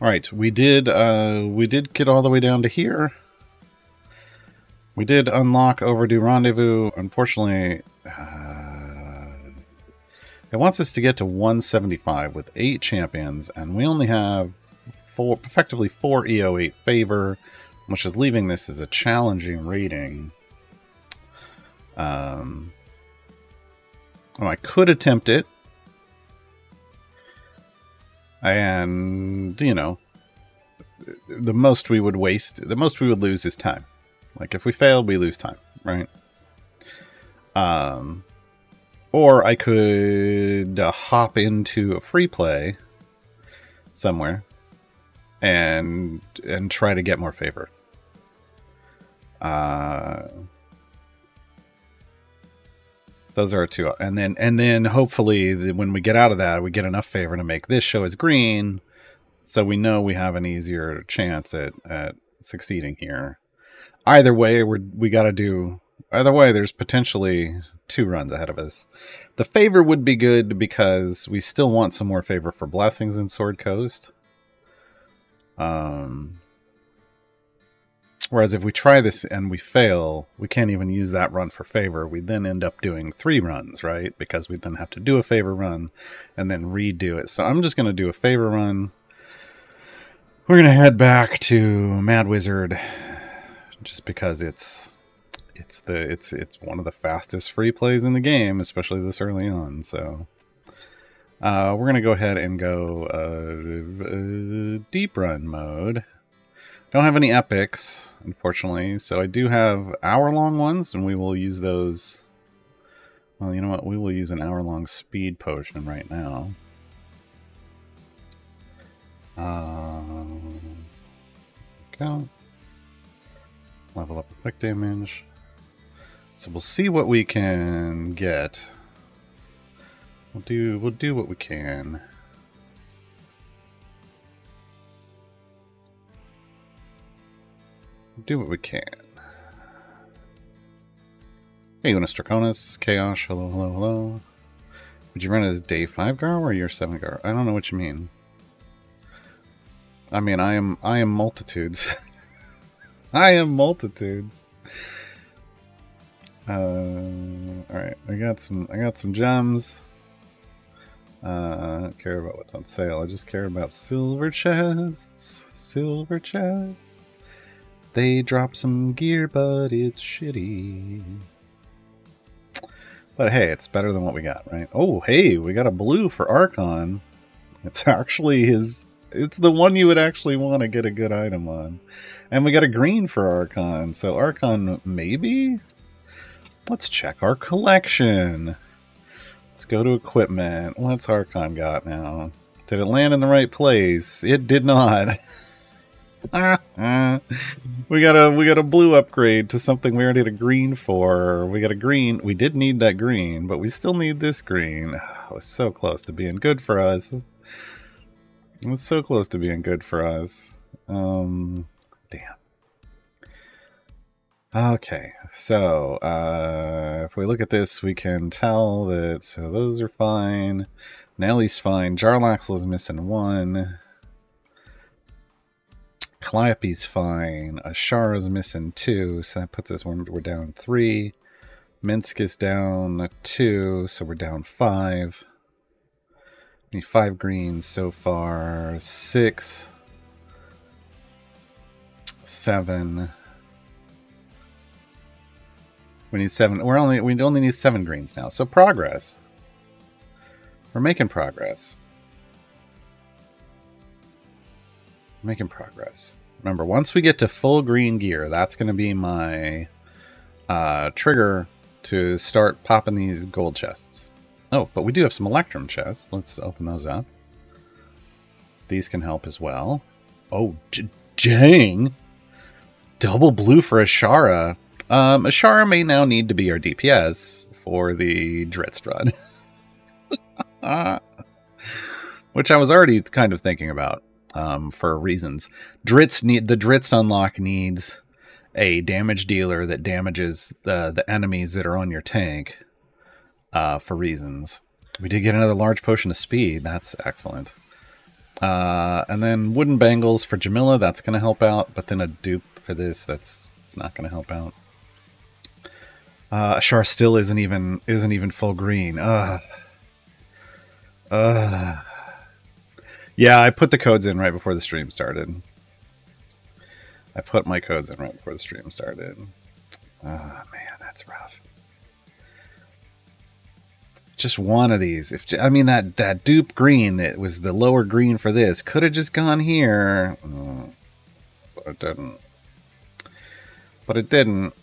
All right, we did get all the way down to here. We did unlock Overdue Rendezvous. Unfortunately, it wants us to get to 175 with 8 champions, and we only have effectively 4 EO8 favor, which is leaving this as a challenging rating. I could attempt it, and you know, the most we would lose is time. Like if we failed, we lose time, right? Or I could hop into a free play somewhere and try to get more favor. Those are our two, and then hopefully when we get out of that, we get enough favor to make this show as green, so we know we have an easier chance at succeeding here. Either way, either way, there's potentially 2 runs ahead of us. The favor would be good because we still want some more favor for blessings in Sword Coast. Whereas if we try this and we fail, we can't even use that run for favor. We then end up doing 3 runs, right? Because we then have to do a favor run and then redo it. So I'm just going to do a favor run. We're going to head back to Mad Wizard just because it's one of the fastest free plays in the game, especially this early on. So we're going to go ahead and go deep run mode. Don't have any epics, unfortunately, so I do have hour-long ones, and we will use those. Well, you know what? We will use an hour-long speed potion right now. Go. Level up effect damage. So we'll see what we can get. We'll do what we can. Do what we can. Hey, Unis Draconis, Chaos, hello, hello, hello. Would you run as day 5 Garo or year 7 Garo? I don't know what you mean. I mean, I am multitudes. I am multitudes. Alright, I got some gems. I don't care about what's on sale, I just care about silver chests. Silver chests. They drop some gear, but it's shitty. But hey, it's better than what we got, right? Oh, hey, we got a blue for Archon. It's actually it's the one you would actually want to get a good item on. And we got a green for Archon. So Archon, maybe? Let's check our collection. Let's go to equipment. What's Archon got now? Did it land in the right place? It did not. We got a blue upgrade to something we already had a green for. We got a green. We did need that green, but we still need this green. It was so close to being good for us. It was so close to being good for us. Damn. Okay, so if we look at this, we can tell that so those are fine. Nellie's fine. Jarlaxle is missing 1. Calliope's fine. Ashara's missing 2, so that puts us we're down 3. Minsk is down 2, so we're down 5. We need 5 greens so far. 6, 7. We need 7. We only need 7 greens now. So progress. We're making progress. Making progress. Remember, once we get to full green gear, that's going to be my trigger to start popping these gold chests. Oh, but we do have some Electrum chests. Let's open those up. These can help as well. Oh, dang! Double blue for Ashara. Ashara may now need to be our DPS for the Dritz run. Which I was already kind of thinking about. For reasons. The Dritz unlock needs a damage dealer that damages the enemies that are on your tank for reasons. We did get another large potion of speed. That's excellent. And then wooden bangles for Jamila, that's going to help out. But then a dupe for this, it's not going to help out. Ashara still isn't even full green. Yeah, I put the codes in right before the stream started. I put my codes in right before the stream started. Oh, man, that's rough. Just one of these. I mean, that dupe green that was the lower green for this could have just gone here. But it didn't. But it didn't.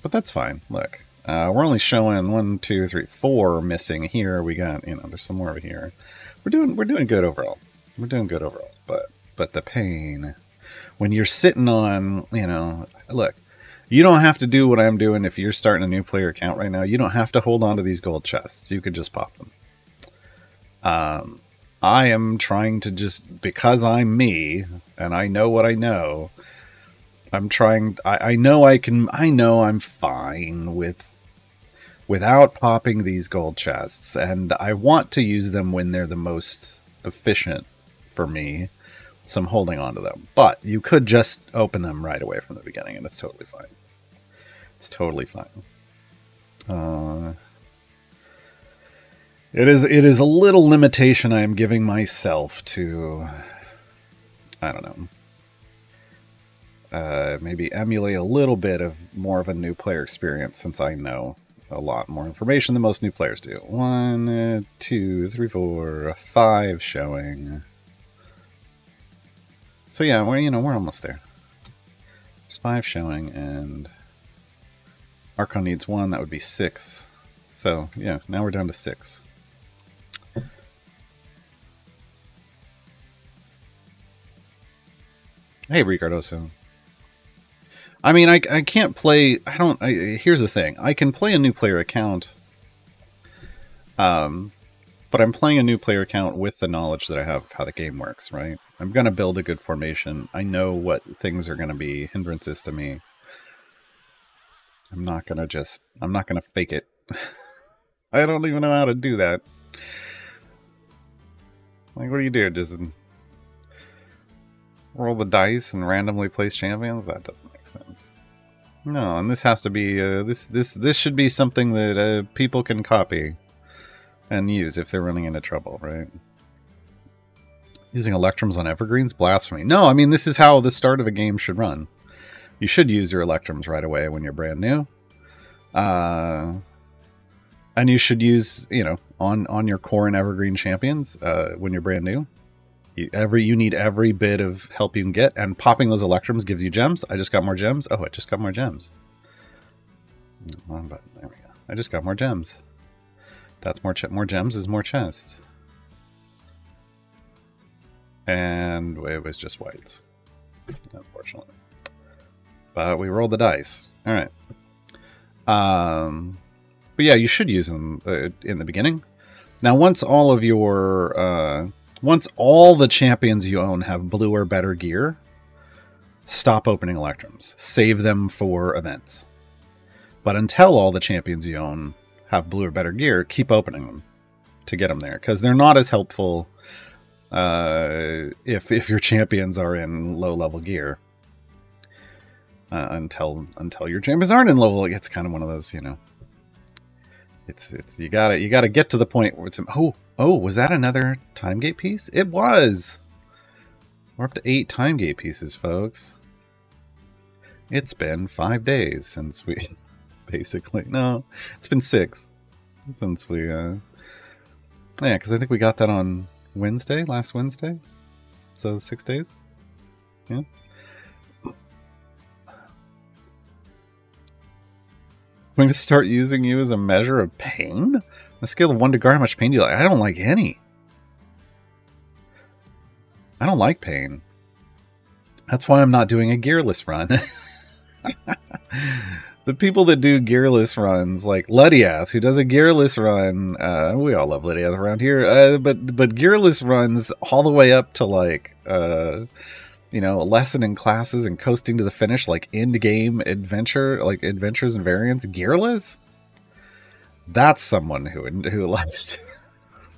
But that's fine. Look, we're only showing 1, 2, 3, 4 missing here. We got, there's some more over here. We're doing good overall. We're doing good overall. But the pain when you're sitting on, look, you don't have to do what I'm doing if you're starting a new player account right now. You don't have to hold on to these gold chests. You could just pop them. I am trying to just, because I'm me and I know what I know, I'm trying, I know I'm fine without popping these gold chests, and I want to use them when they're the most efficient for me, so I'm holding on to them. But you could just open them right away from the beginning, and it's totally fine. It's totally fine. It is a little limitation I am giving myself to, I don't know, maybe emulate a little bit of more of a new player experience, since I know a lot more information than most new players do. 1, 2, 3, 4, 5 showing. So yeah, we're almost there. There's 5 showing, and Archon needs 1. That would be 6. So yeah, now we're down to 6. Hey, Ricardoso. I mean, I can't play. Here's the thing. I can play a new player account. But I'm playing a new player account with the knowledge that I have how the game works, right? I'm going to build a good formation. I know what things are going to be hindrances to me. I'm not going to fake it. I don't even know how to do that. Like, what do you do? Just roll the dice and randomly place champions? That doesn't make sense. No, and this has to be, this should be something that people can copy and use if they're running into trouble, right? Using Electrums on Evergreens? Blasphemy. No, I mean, this is how the start of a game should run. You should use your Electrums right away when you're brand new. And you should use, on your core and Evergreen champions when you're brand new. You need every bit of help you can get, and popping those Electrums gives you gems. I just got more gems. Oh, I just got more gems. Wrong button. There we go. I just got more gems. That's more gems is more chests. And it was just whites, unfortunately. But we rolled the dice. All right. But yeah, you should use them in the beginning. Now, once all the champions you own have blue or better gear, stop opening Electrums. Save them for events. But until all the champions you own have blue or better gear, keep opening them to get them there, because they're not as helpful if your champions are in low level gear. Until your champions aren't in low level, it's kind of one of those, It's you gotta get to the point where it's was that another time gate piece? It was. We're up to 8 time gate pieces, folks. It's been 5 days since we basically it's been 6 since we because I think we got that on last Wednesday, so 6 days. Yeah. I'm going to start using you as a measure of pain? On a scale of 1 to Gar, how much pain do you like? I don't like any. I don't like pain. That's why I'm not doing a gearless run. The people that do gearless runs, like Ludiath, who does a gearless run, we all love Ludiath around here, but gearless runs all the way up to like, a lesson in classes and coasting to the finish, like end game adventure, like adventures and variants, gearless. That's someone who likes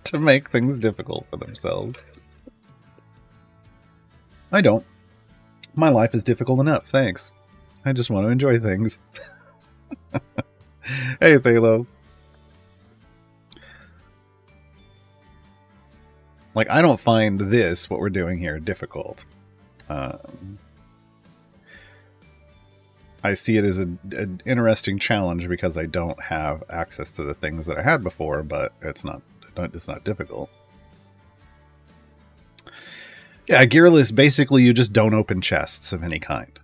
to make things difficult for themselves. I don't. My life is difficult enough, thanks. I just want to enjoy things. Hey, Thalo. Like, I don't find this, what we're doing here, difficult. I see it as an interesting challenge because I don't have access to the things that I had before, but it's not difficult. Yeah, gearless, basically you just don't open chests of any kind.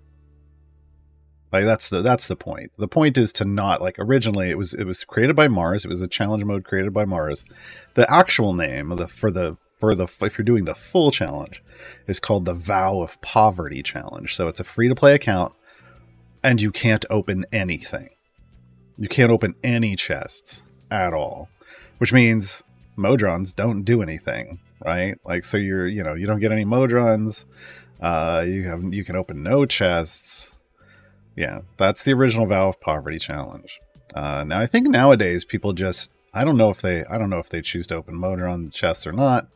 Like that's the point. The point is to not, like, originally it was created by Mars. It was a challenge mode created by Mars. The actual name of if you're doing the full challenge is called the Vow of Poverty challenge. So it's a free to play account and you can't open anything. You can't open any chests at all, which means Modrons don't do anything, right? Like, so you don't get any Modrons. You can open no chests. Yeah, that's the original Vow of Poverty challenge. Now I think nowadays people just I don't know if they choose to open Modron chests or not.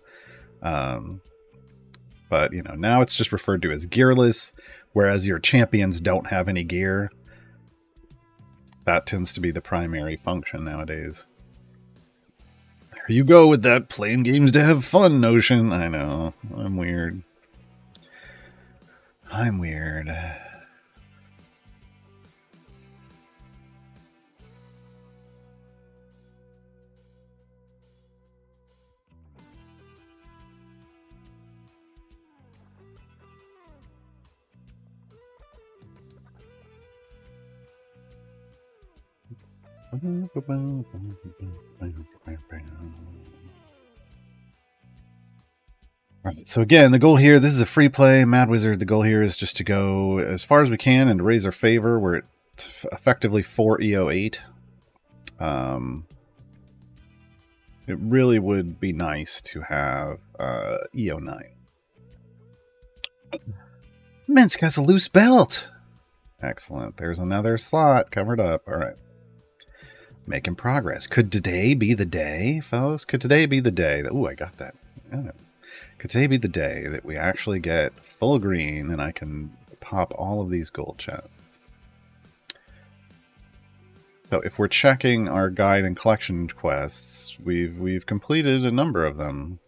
But now it's just referred to as gearless, whereas your champions don't have any gear. That tends to be the primary function nowadays. There you go with that playing games to have fun notion. I know, I'm weird. Right, so again, the goal here, this is a free play, Mad Wizard. The goal here is just to go as far as we can and to raise our favor. We're at effectively 4 EO8. It really would be nice to have EO9. Minsk has a loose belt. Excellent. There's another slot covered up. All right. Making progress. Could today be the day, folks? Could today be the day that... Ooh, I got that. Yeah. Could today be the day that we actually get full green and I can pop all of these gold chests? So if we're checking our guide and collection quests, we've completed a number of them.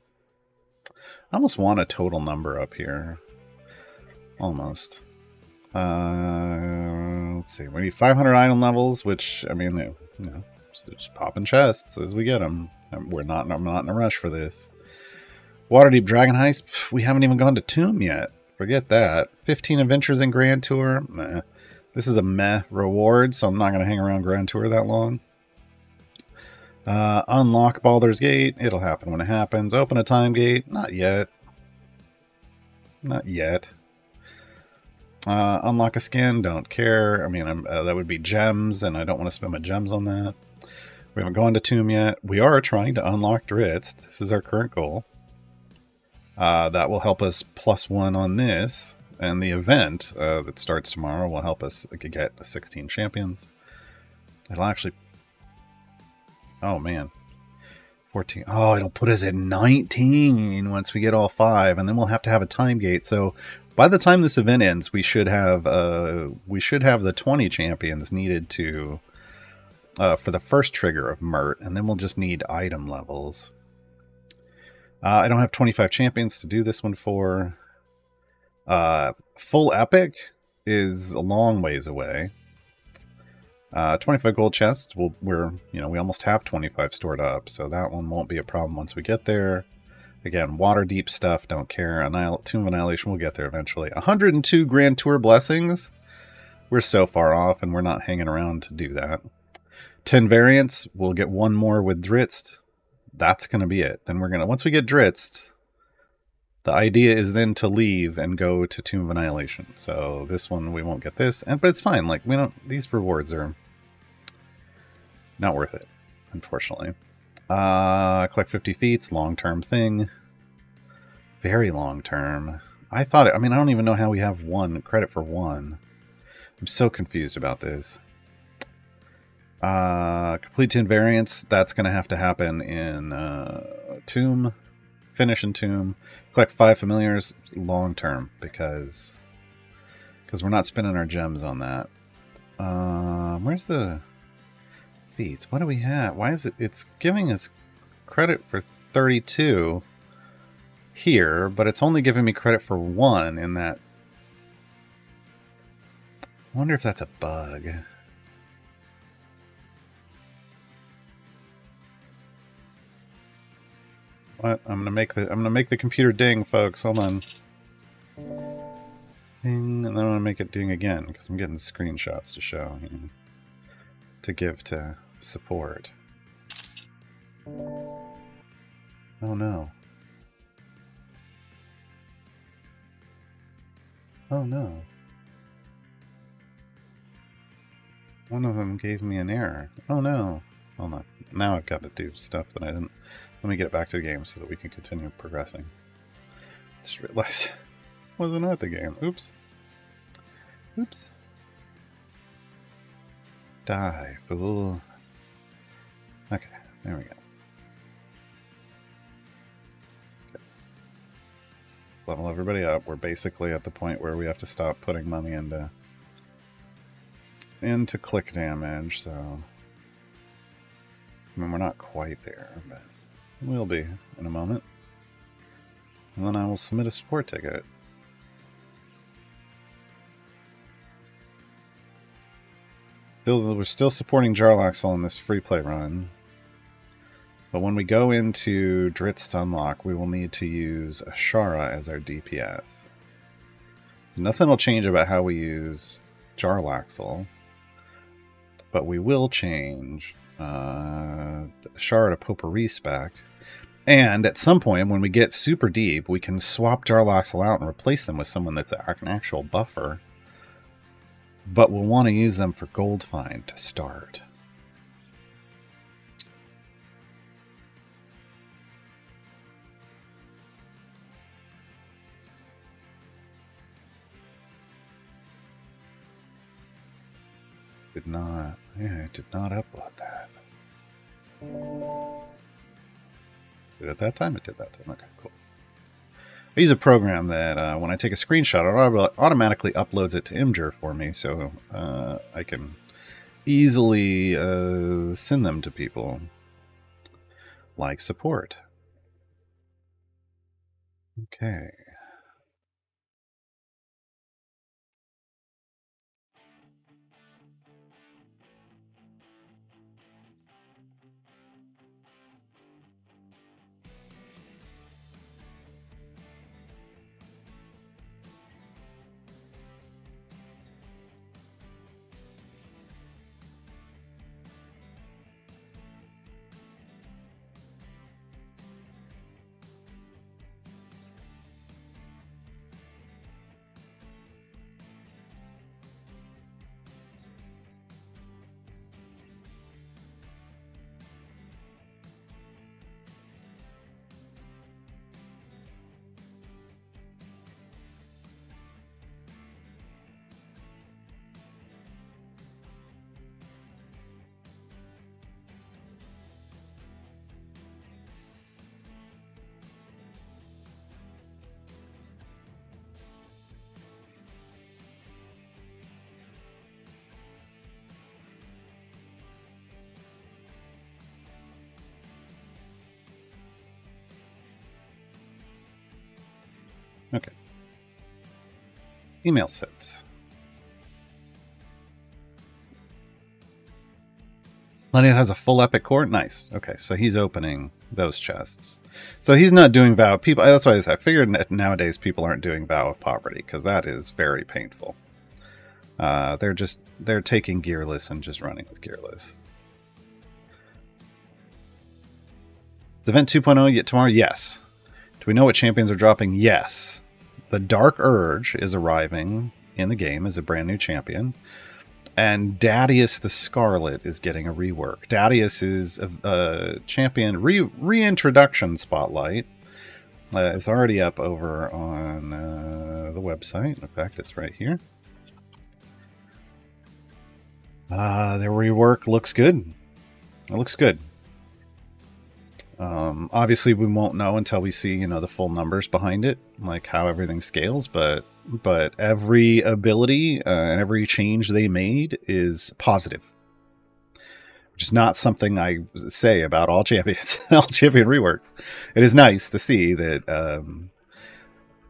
I almost want a total number up here. Almost. Let's see. We need 500 item levels, which, I mean, just popping chests as we get them. I'm not in a rush for this. Waterdeep Dragon Heist. We haven't even gone to Tomb yet. Forget that. 15 adventures in Grand Tour. Meh. This is a meh reward, so I'm not going to hang around Grand Tour that long. Unlock Baldur's Gate. It'll happen when it happens. Open a time gate. Not yet. Not yet. Unlock a skin. Don't care. I mean, that would be gems, and I don't want to spend my gems on that. We haven't gone to Tomb yet. We are trying to unlock Drizzt. This is our current goal. That will help us +1 on this. And the event that starts tomorrow will help us get 16 champions. It'll actually... Oh, man. 14. Oh, it'll put us at 19 once we get all 5. And then we'll have to have a time gate. So by the time this event ends, we should have the 20 champions needed to... for the first trigger of Mert. And then we'll just need item levels. I don't have 25 champions to do this one for... full epic is a long ways away. 25 gold chests. We almost have 25 stored up, so that one won't be a problem once we get there. Again, Waterdeep stuff, don't care. Tomb of Annihilation, we'll get there eventually. 102 Grand Tour blessings. We're so far off, and we're not hanging around to do that. 10 variants. We'll get one more with Drizzt. That's going to be it. Then once we get Drizzt, the idea is then to leave and go to Tomb of Annihilation. So this one, we won't get this. But it's fine. Like, these rewards are not worth it, unfortunately. Collect 50 feats, long-term thing. Very long-term. I don't even know how we have credit for one. I'm so confused about this. Complete 10 variants. That's going to have to happen in Tomb. Finish in Tomb. collect 5 familiars long term because we're not spending our gems on that. Where's the feats? What do we have? Why is it? It's giving us credit for 32 here, but it's only giving me credit for 1 in that. I wonder if that's a bug. What? I'm gonna make the computer ding, folks. Hold on. Ding, and then I'm gonna make it ding again because I'm getting screenshots to show, you know, to give to support. Oh no. Oh no. One of them gave me an error. Oh no. Hold on. Now I've got to do stuff that I didn't. Let me get it back to the game so that we can continue progressing. Just realized I wasn't at the game. Oops. Oops. Die, fool. Okay, there we go. Okay. Level everybody up. We're basically at the point where we have to stop putting money into click damage, so I mean, we're not quite there, but we'll be in a moment. And then I will submit a support ticket. We're still supporting Jarlaxle in this free play run. But when we go into Drizzt Unlock, we will need to use Ashara as our DPS. Nothing will change about how we use Jarlaxle, but we will change Ashara to Potpourri spec. And at some point, when we get super deep, we can swap Jarlaxle out and replace them with someone that's an actual buffer. But we'll want to use them for Gold Find to start. Did not upload that. Did it that time? It did that time. Okay, cool. I use a program that when I take a screenshot, it automatically uploads it to Imgur for me, so I can easily send them to people, like support. Okay. Okay. Email sent. Lenny has a full epic core? Nice. Okay, so he's opening those chests. So he's not doing vow of people. That's why I figured that nowadays people aren't doing vow of poverty, because that is very painful. They're taking gearless and just running with gearless. The event 2.0 yet tomorrow? Yes. Do we know what champions are dropping? Yes. The Dark Urge is arriving in the game as a brand new champion. And Dadius the Scarlet is getting a rework. Dadius is a champion reintroduction spotlight. It's already up over on the website. In fact, it's right here. Their rework looks good. It looks good. Obviously, we won't know until we see, the full numbers behind it, like how everything scales. But every ability and every change they made is positive, which is not something I say about all champions, all champion reworks. It is nice to see that,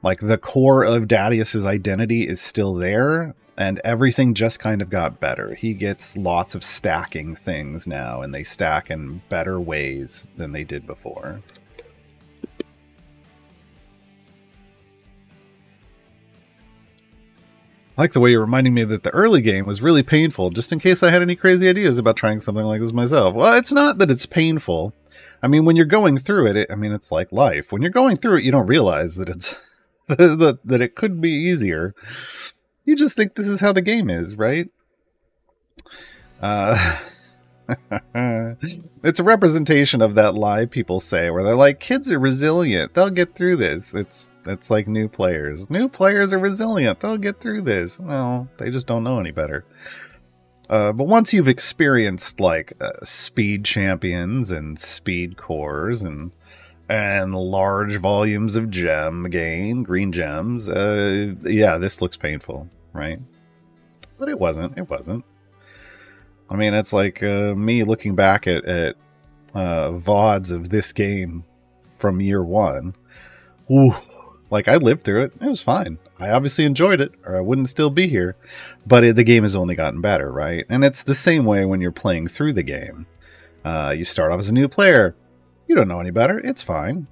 like, the core of Dadius's identity is still there, and everything just kind of got better. He gets lots of stacking things now, and they stack in better ways than they did before. I like the way you're reminding me that the early game was really painful, just in case I had any crazy ideas about trying something like this myself. Well, it's not that it's painful. I mean, when you're going through it, it's like life. When you're going through it, you don't realize that it's that it could be easier. You just think this is how the game is, right? It's a representation of that lie people say where they're like, kids are resilient, they'll get through this. It's like new players. New players are resilient, they'll get through this. Well, they just don't know any better. But once you've experienced like speed champions and speed cores and large volumes of gem gain, green gems, yeah, this looks painful, right? But it wasn't. I mean, it's like me looking back at VODs of this game from year one. Ooh, like, I lived through it. It was fine. I obviously enjoyed it, or I wouldn't still be here. But the game has only gotten better, right? And it's the same way when you're playing through the game. You start off as a new player. You don't know any better. It's fine.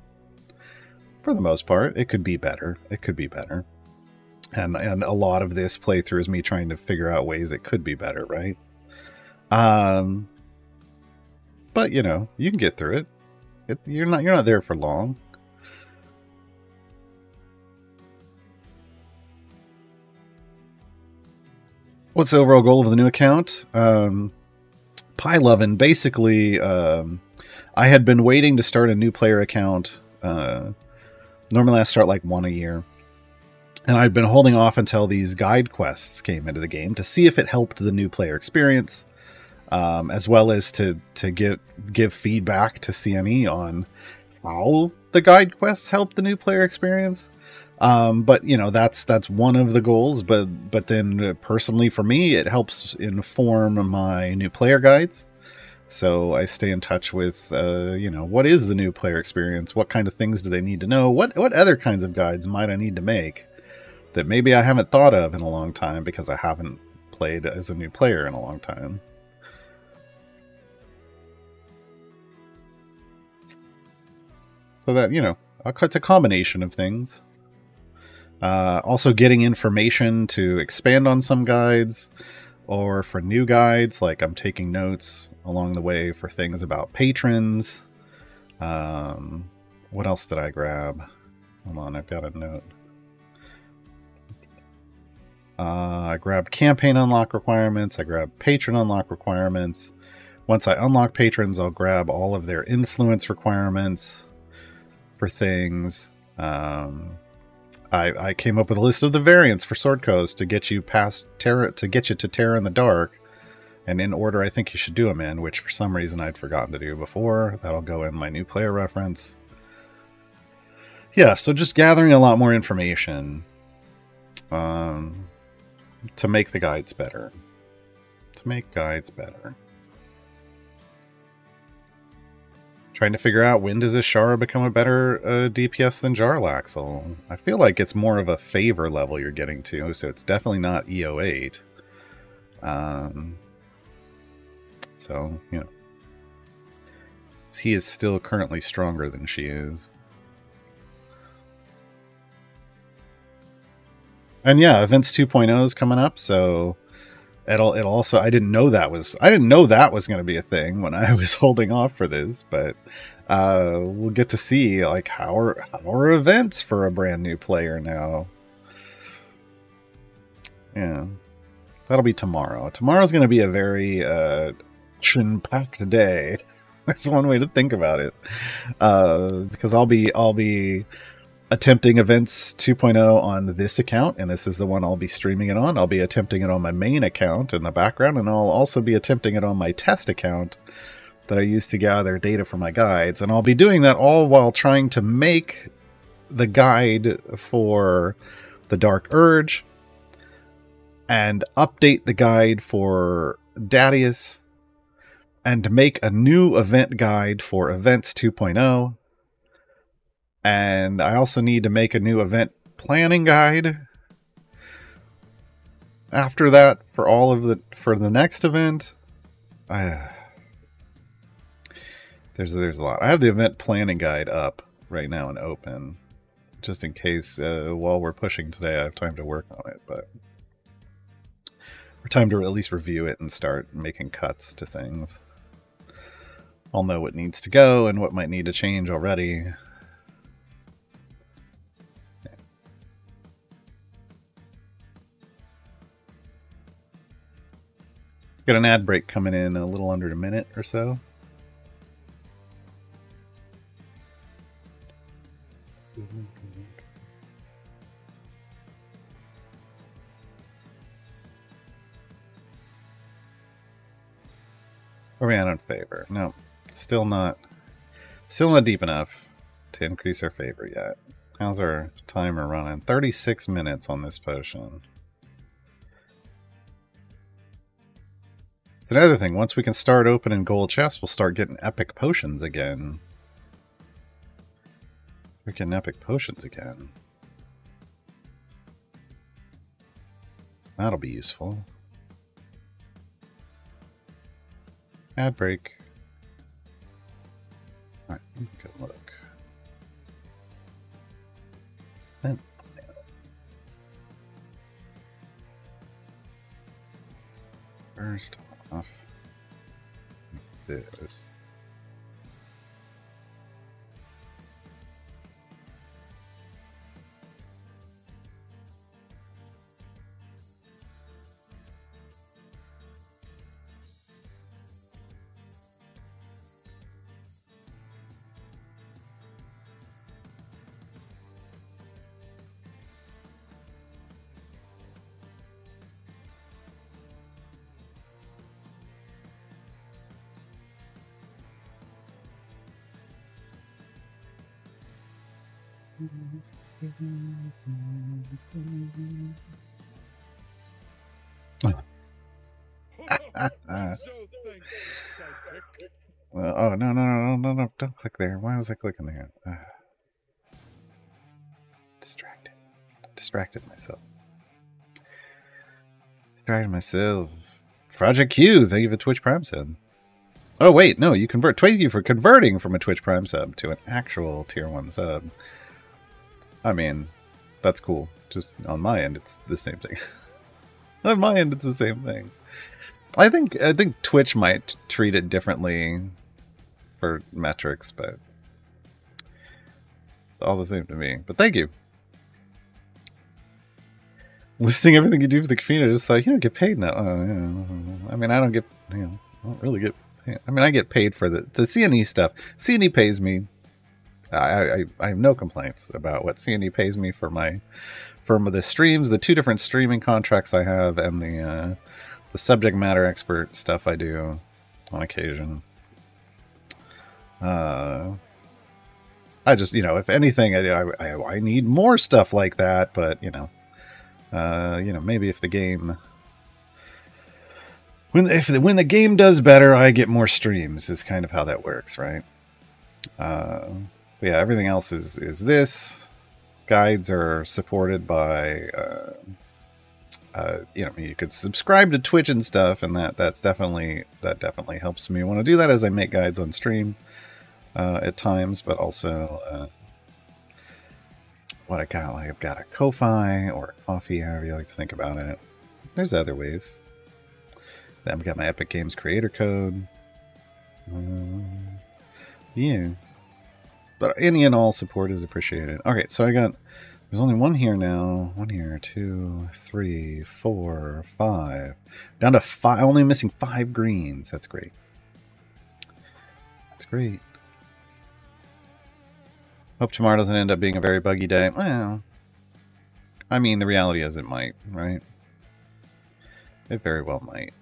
For the most part, it could be better. It could be better. And a lot of this playthrough is me trying to figure out ways it could be better, right? But you can get through it. You're not there for long. What's the overall goal of the new account? Pie-lovin', basically, I had been waiting to start a new player account. Normally I start like one a year. And I'd been holding off until these guide quests came into the game to see if it helped the new player experience, as well as to give feedback to CME on how the guide quests help the new player experience. But that's one of the goals. But then personally for me, it helps inform my new player guides. So I stay in touch with, what is the new player experience? What kind of things do they need to know? What other kinds of guides might I need to make that maybe I haven't thought of in a long time because I haven't played as a new player in a long time. So that, it's a combination of things. Also getting information to expand on some guides, or for new guides, like I'm taking notes along the way for things about patrons. What else did I grab? Hold on, I've got a note. I grabbed campaign unlock requirements. I grabbed patron unlock requirements. Once I unlock patrons, I'll grab all of their influence requirements for things. I came up with a list of the variants for Sword Coast to get you past Terra, to get you to Terra in the Dark, and in order I think you should do them in, which for some reason I'd forgotten to do before. That'll go in my new player reference. Yeah, so just gathering a lot more information to make the guides better. Trying to figure out, when does Ashara become a better DPS than Jarlaxle? I feel like it's more of a favor level you're getting to, so it's definitely not EO8. So, he is still currently stronger than she is. And yeah, Events 2.0 is coming up, so it'll also, I didn't know that was going to be a thing when I was holding off for this, but we'll get to see like how are events for a brand new player now. Yeah, that'll be tomorrow. Tomorrow's going to be a very action-packed day. That's one way to think about it, because I'll be attempting Events 2.0 on this account, and this is the one I'll be streaming it on. I'll be attempting it on my main account in the background, and I'll also be attempting it on my test account that I use to gather data for my guides, and I'll be doing that all while trying to make the guide for the Dark Urge and update the guide for Dadius and make a new event guide for Events 2.0. And I also need to make a new event planning guide after that for all of the next event. There's a lot. I have the event planning guide up right now and open, just in case while we're pushing today I have time to work on it, but or time to at least review it and start making cuts to things. I'll know what needs to go and what might need to change already. Got an ad break coming in a little under a minute or so. Are we out on favor? No, still not deep enough to increase our favor yet. How's our timer running? 36 minutes on this potion. It's another thing, once we can start opening gold chests, we'll start getting epic potions again. We're getting epic potions again. That'll be useful. Ad break. Alright, good look. First off, this. Well, oh, no, don't click there. Why was I clicking there? Distracted myself. Project Q, thank you for Twitch Prime sub. Oh wait, no, you convert. Thank you for converting from a Twitch Prime sub to an actual tier 1 sub. I mean, that's cool. Just on my end, it's the same thing. On my end, it's the same thing. I think Twitch might treat it differently for metrics, but all the same to me. But thank you. Listing everything you do for the community, just like, you don't get paid now. Yeah. I mean, I don't get, I don't really get paid. I mean, I get paid for the CNE stuff. CNE pays me. I have no complaints about what CNE pays me for the streams, the 2 different streaming contracts I have, and the subject matter expert stuff I do on occasion. I just, if anything, I need more stuff like that, but maybe if the game, when the game does better, I get more streams. Is kind of how that works, right? Yeah, everything else is this. Guides are supported by, you could subscribe to Twitch and stuff, and that definitely helps me want to do that as I make guides on stream at times, but also what I got, like I've got a Ko-Fi or a Coffee, however you like to think about it. There's other ways. Then I've got my Epic Games creator code. Yeah. But any and all support is appreciated. Okay, so there's only one here now. 1 here, 2, 3, 4, 5. Down to 5, only missing 5 greens. That's great. That's great. Hope tomorrow doesn't end up being a very buggy day. Well, I mean, the reality is it might, right? It very well might.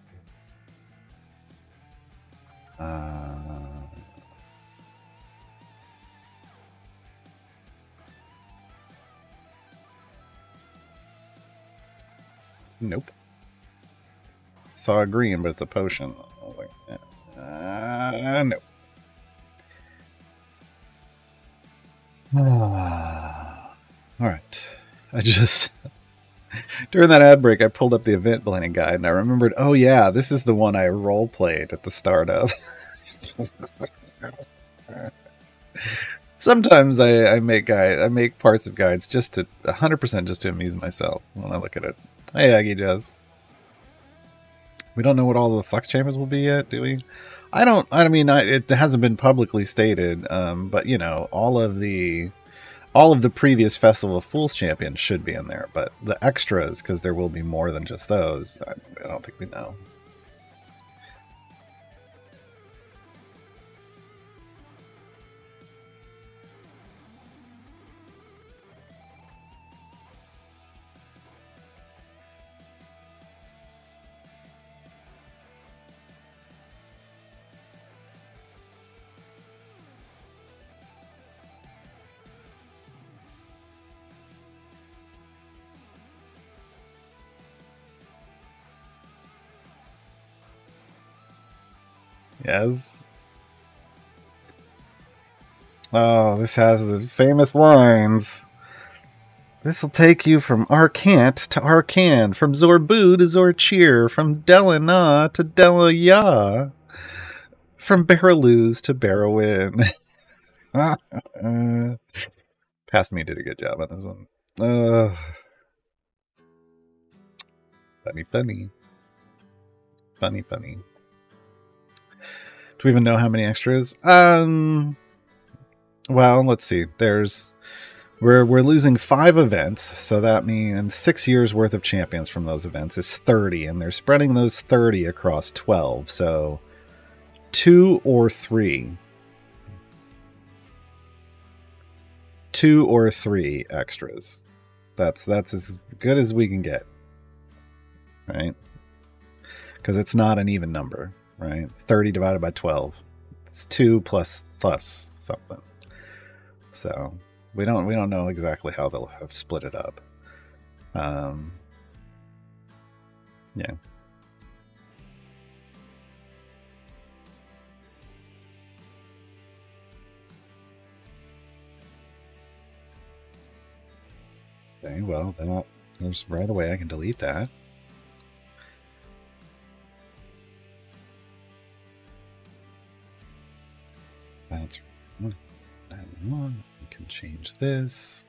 Nope. Saw a green, but it's a potion. Nope. Alright. I just... During that ad break, I pulled up the event planning guide, and I remembered, oh yeah, this is the one I role-played at the start of. Sometimes I make parts of guides just to 100% just to amuse myself when I look at it. Hey, Aggie Jazz. We don't know what all the Flux Champions will be yet, do we? I mean, it hasn't been publicly stated, but you know, all of the previous Festival of Fools champions should be in there, but the extras, because there will be more than just those, I don't think we know. Yes. Oh, this has the famous lines. This'll take you from Arcant to Arcan, from Zorbu to Zorcheer, from Delana to Delaya, from Barrelooz to Barrowin. Past Me did a good job on this one. Funny. Funny. Do we even know how many extras? Well, let's see. We're losing 5 events, so that means 6 years worth of champions from those events is 30, and they're spreading those 30 across 12, so 2 or 3. 2 or 3 extras. That's as good as we can get. Right? Because it's not an even number, right? 30 divided by 12. It's 2 plus something. So we don't know exactly how they'll have split it up. Yeah. Okay, well, then there's right away I can delete that. That's one. We can change this.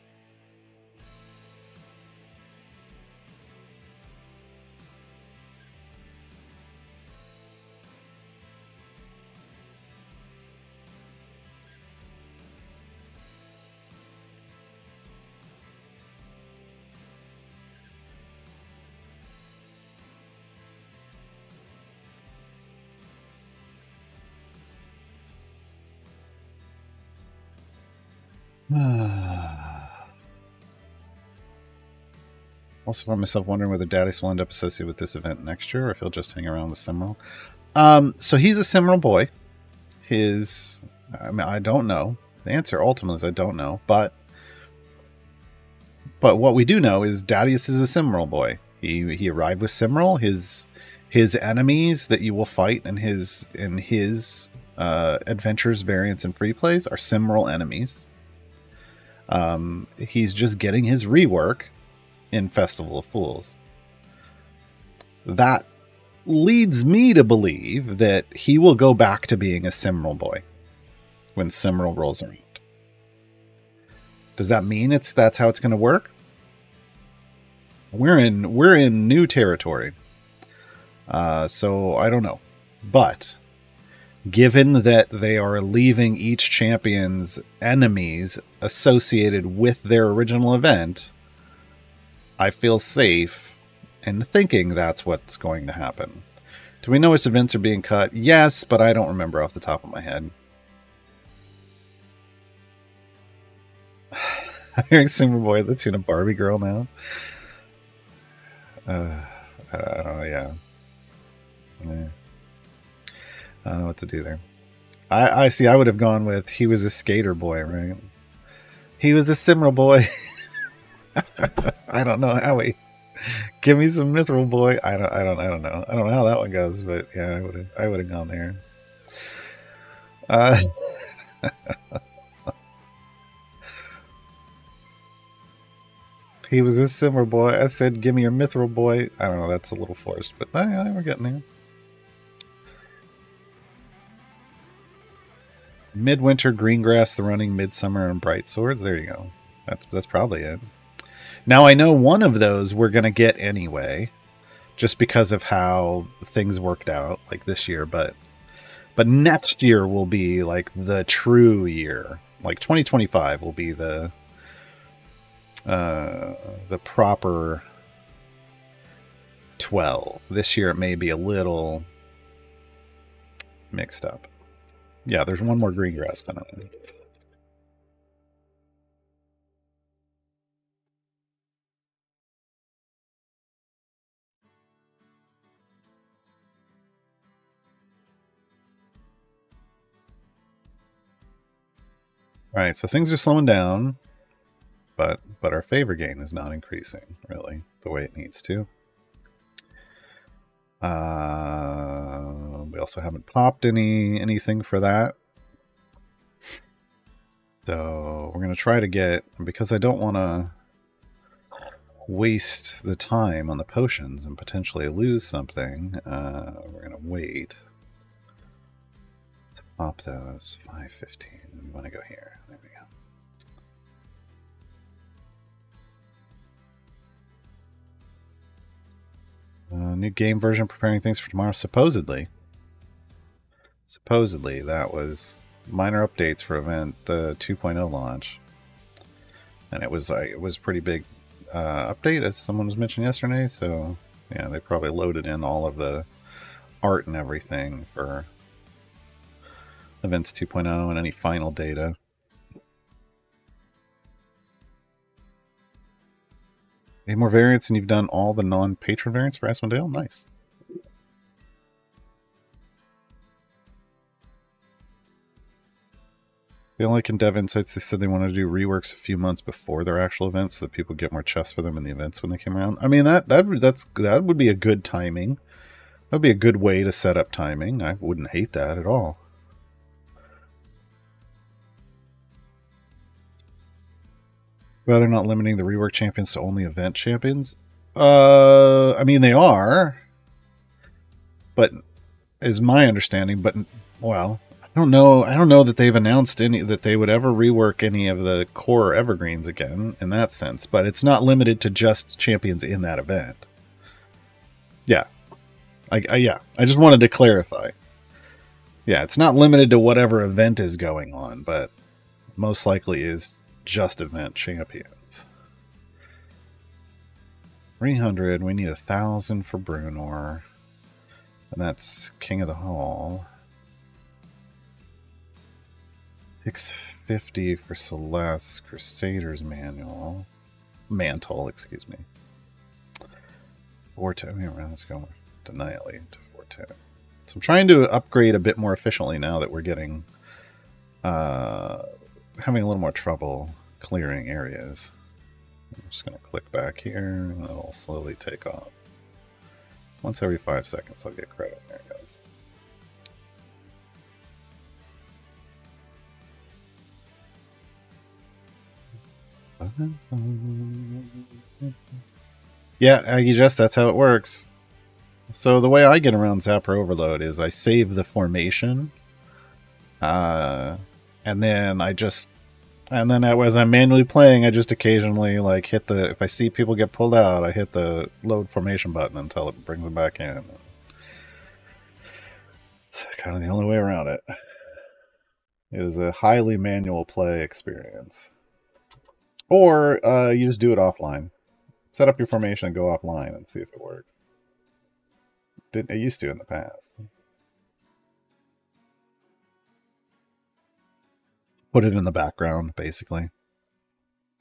Also found myself wondering whether Daddy's will end up associated with this event next year, or if he'll just hang around with Simral. So he's a Simral boy. I don't know. The answer ultimately is I don't know, but what we do know is Dadius is a Simral boy. He arrived with Simral. His enemies that you will fight in his adventures, variants, and free plays are Simral enemies. He's just getting his rework in Festival of Fools. That leads me to believe that he will go back to being a Simral boy when Simral rolls around. Does that mean that's how it's going to work? We're in new territory, so I don't know. But given that they are leaving each champion's enemies associated with their original event, I feel safe in thinking that's what's going to happen. Do we know which events are being cut? Yes, but I don't remember off the top of my head. I'm hearing Superboy at the tune of Barbie Girl now. I don't know, yeah. I don't know what to do there. I see. I would have gone with he was a skater boy, right? He was a Simral boy. I don't know how he. Give me some Mithril boy. I don't know. I don't know how that one goes, but yeah, I would have gone there. He was a Simmer boy. I said, give me your Mithril boy. I don't know. That's a little forced, but we're getting there. Midwinter, Greengrass, The Running, Midsummer, and Bright Swords. There you go. That's probably it. Now I know one of those we're gonna get anyway, just because of how things worked out like this year. But next year will be like the true year. Like 2025 will be the proper 12. This year it may be a little mixed up. Yeah, there's one more Greengrass coming in. All right, so things are slowing down, but our favor gain is not increasing really the way it needs to. We also haven't popped anything for that. So we're going to try to get, because I don't want to waste the time on the potions and potentially lose something, we're going to wait to pop those. 515. We want to go here. There we go. New game version preparing things for tomorrow. Supposedly that was minor updates for event 2.0 launch, and it was pretty big update, as someone was mentioning yesterday. So yeah, they probably loaded in all of the art and everything for events 2.0 and any final data. Any more variants, and you've done all the non-patron variants for Asmodale? Nice. The only Dev Insights, they said they wanted to do reworks a few months before their actual events so that people get more chests for them in the events when they came around. I mean, that would be a good timing. That would be a good way to set up timing. I wouldn't hate that at all. Well, they're not limiting the rework champions to only event champions. I mean, they are, but is my understanding. But well, I don't know that they've announced that they would ever rework any of the core evergreens again in that sense. But it's not limited to just champions in that event. Yeah, I just wanted to clarify. Yeah, it's not limited to whatever event is going on, but most likely is just event champions. 300. We need 1,000 for Bruenor, and that's King of the Hall. 650 for Celeste, Crusader's Mantle, excuse me. 410. Let's go Denially to 410. So I'm trying to upgrade a bit more efficiently now that we're getting having a little more trouble clearing areas. I'm just going to click back here and it'll slowly take off. Once every 5 seconds I'll get credit. There it goes. Yeah, Aggie Jess, that's how it works. So the way I get around Zapper Overload is I save the formation, and then as I'm manually playing, I just occasionally like hit the, if I see people get pulled out, I hit the load formation button until it brings them back in. It's kind of the only way around it. It is a highly manual play experience. Or you just do it offline. Set up your formation and go offline and see if it works. It used to in the past. Put it in the background, basically.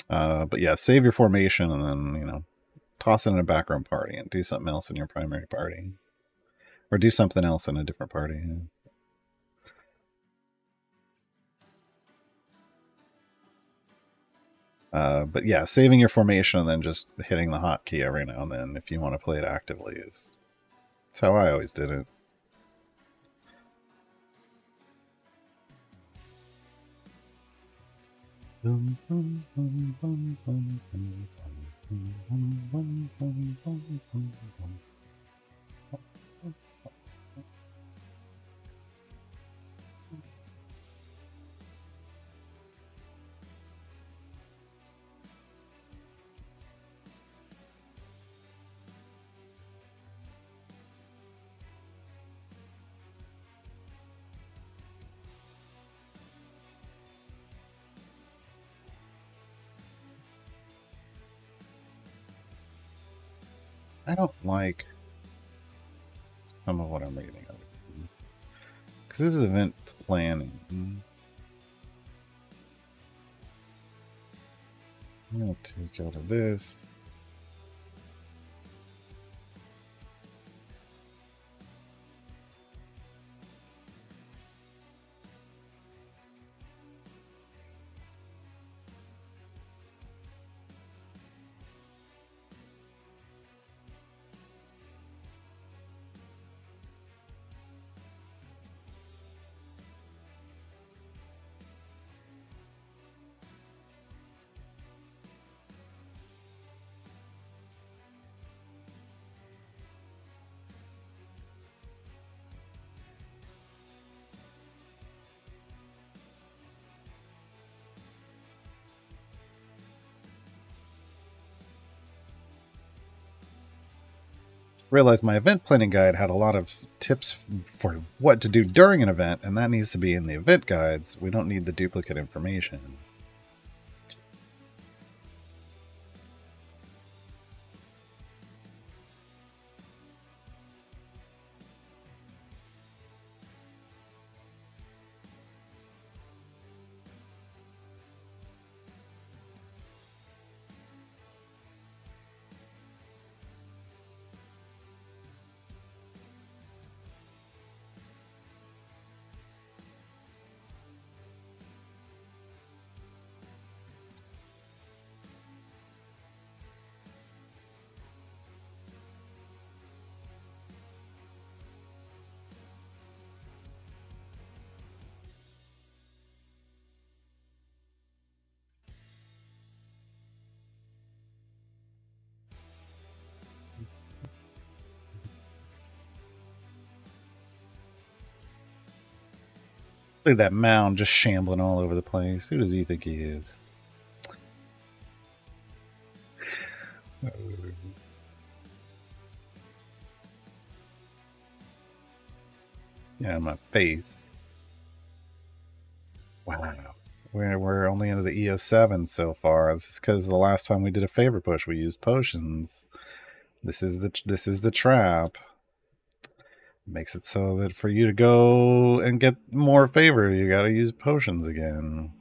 But yeah, save your formation and then, toss it in a background party and do something else in your primary party. Or do something else in a different party. But yeah, saving your formation and then just hitting the hotkey every now and then if you want to play it actively is that's how I always did it. I don't like some of what I'm reading because this is event planning. I'm going to take out of this. Realized my event planning guide had a lot of tips for what to do during an event, and that needs to be in the event guides. We don't need the duplicate information. Look at that mound just shambling all over the place. Who does he think he is? Yeah, my face. Wow. We're only into the EO7 so far. This is because the last time we did a favor push, we used potions. This is the trap. Makes it so that for you to go and get more favor, you got to use potions again.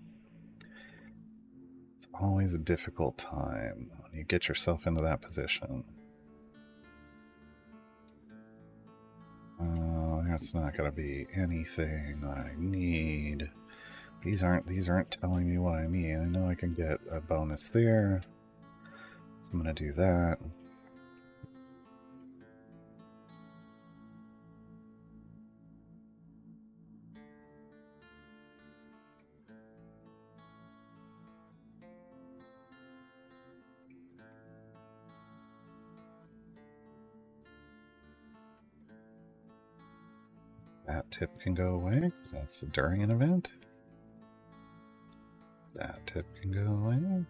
It's always a difficult time when you get yourself into that position. That's not going to be anything that I need. These aren't telling me what I need. I know I can get a bonus there. So I'm going to do that. That tip can go away because that's during an event. That tip can go away.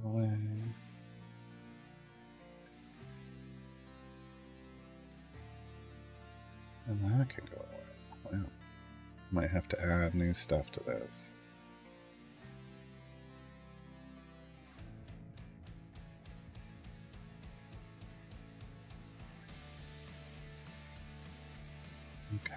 Away. And that can go away. Wow. Might have to add new stuff to this. Okay.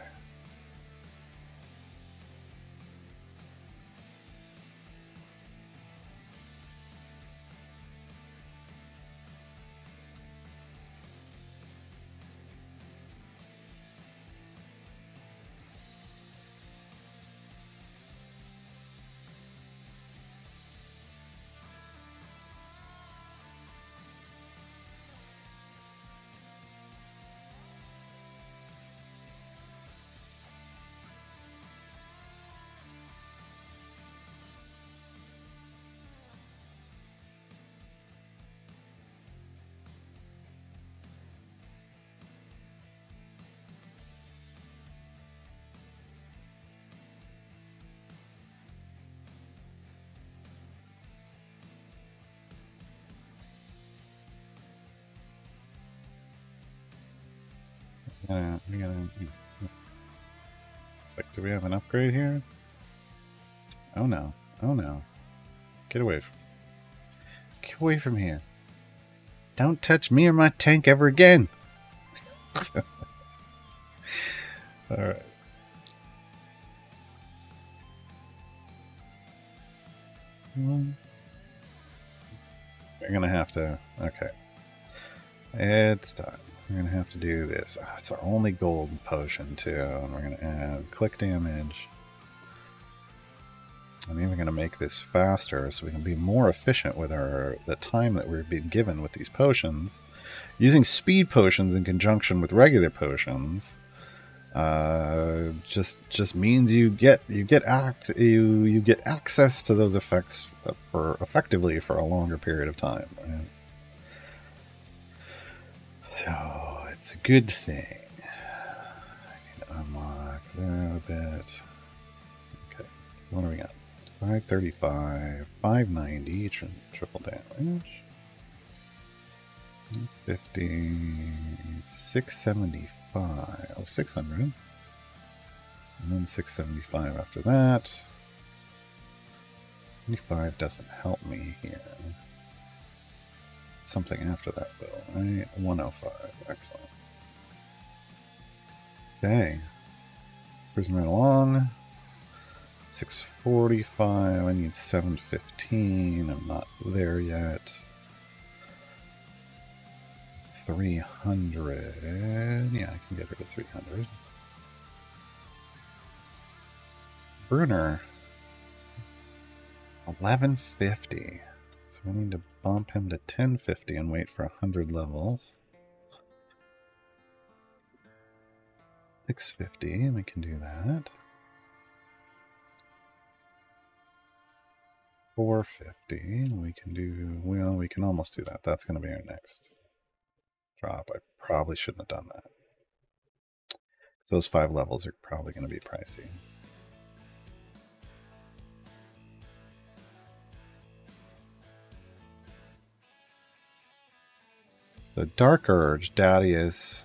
It's like, do we have an upgrade here? Oh no. Oh no. Get away from here. Don't touch me or my tank ever again. Alright. We're gonna have to... Okay. It's done. We're gonna have to do this. Oh, it's our only gold potion too. And we're gonna add click damage. I'm even gonna make this faster so we can be more efficient with the time that we're being given with these potions. Using speed potions in conjunction with regular potions just means you get access to those effects effectively for a longer period of time. Right? So it's a good thing. I can unlock that a bit. Okay, what do we got? 535, 590, triple damage. 50, 675, oh, 600. And then 675 after that. 25 doesn't help me here. Something after that though, right? 105, excellent. Okay. Cruising right along. 645, I need 715, I'm not there yet. 300, yeah, I can get rid of 300. Bruner, 1150. So we need to bump him to 1050 and wait for 100 levels. 650, we can do that. 450, we can do, well, we can almost do that. That's going to be our next drop. I probably shouldn't have done that. Those 5 levels are probably going to be pricey. The Dark Urge, Dadius,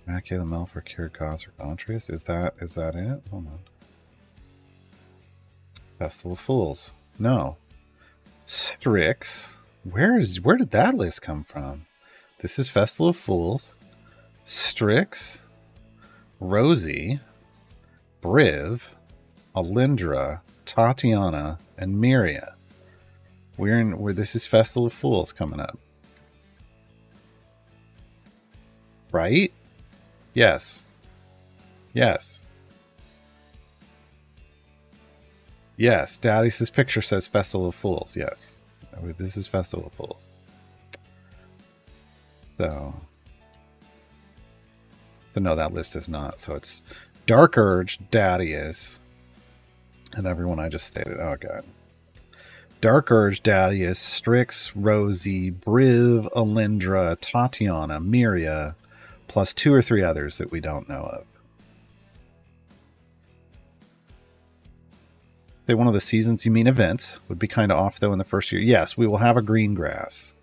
Macula Malphur, Cured Gosrick, Ventress. Is that it? Hold on. Festival of Fools. No. Strix. Where did that list come from? This is Festival of Fools. Strix. Rosie. Briv. Alindra. Tatiana. And Miria. This is Festival of Fools coming up. Right? Yes. Yes. Yes, Dadius' picture says Festival of Fools, yes. This is Festival of Fools. So no, that list is not. So it's Dark Urge, Dadius, and everyone I just stated. Oh, God. Dark Urge, Dadius, Strix, Rosie, Briv, Alindra, Tatiana, Miria, plus 2 or 3 others that we don't know of. Say one of the seasons, you mean events, would be kind of off though in the first year. Yes, we will have a green grass,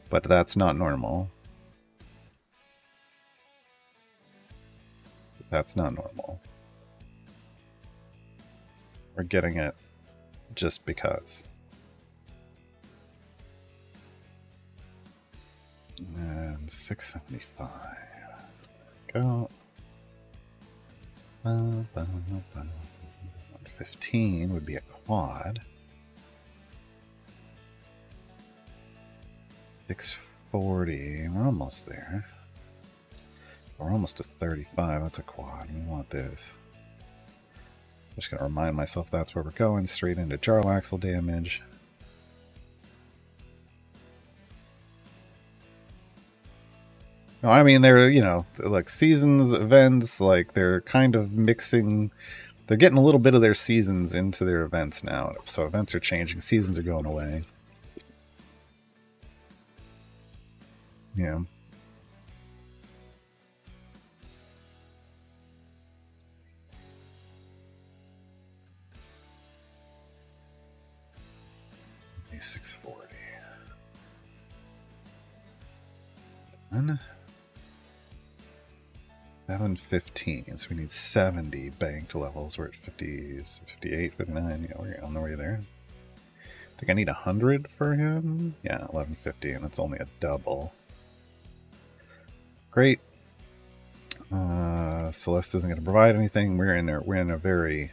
but that's not normal. That's not normal. We're getting it just because. And 675. Go. 15 would be a quad. 640. We're almost there. We're almost to 35. That's a quad. We want this. I'm just going to remind myself that's where we're going. Straight into Jarlaxle damage. No, I mean, they're, you know, like seasons, events, like they're kind of mixing. They're getting a little bit of their seasons into their events now. So events are changing. Seasons are going away. Yeah. Maybe 640. Done. 715, so we need 70 banked levels. We're at 50, 58, 59. Yeah, we're on the way there. I think I need 100 for him. Yeah, 1150, and it's only a double. Great. Celeste isn't going to provide anything. We're in a very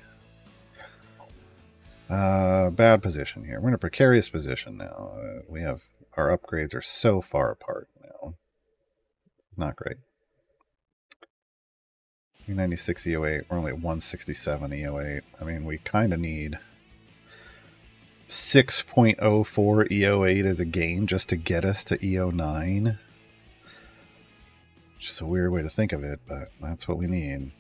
bad position here. We're in a precarious position now. We have our upgrades are so far apart now. It's not great. 396 EO8. We're only at 167 EO8. I mean, we kind of need 6.04 EO8 as a gain just to get us to EO9. Which is a weird way to think of it, but that's what we need.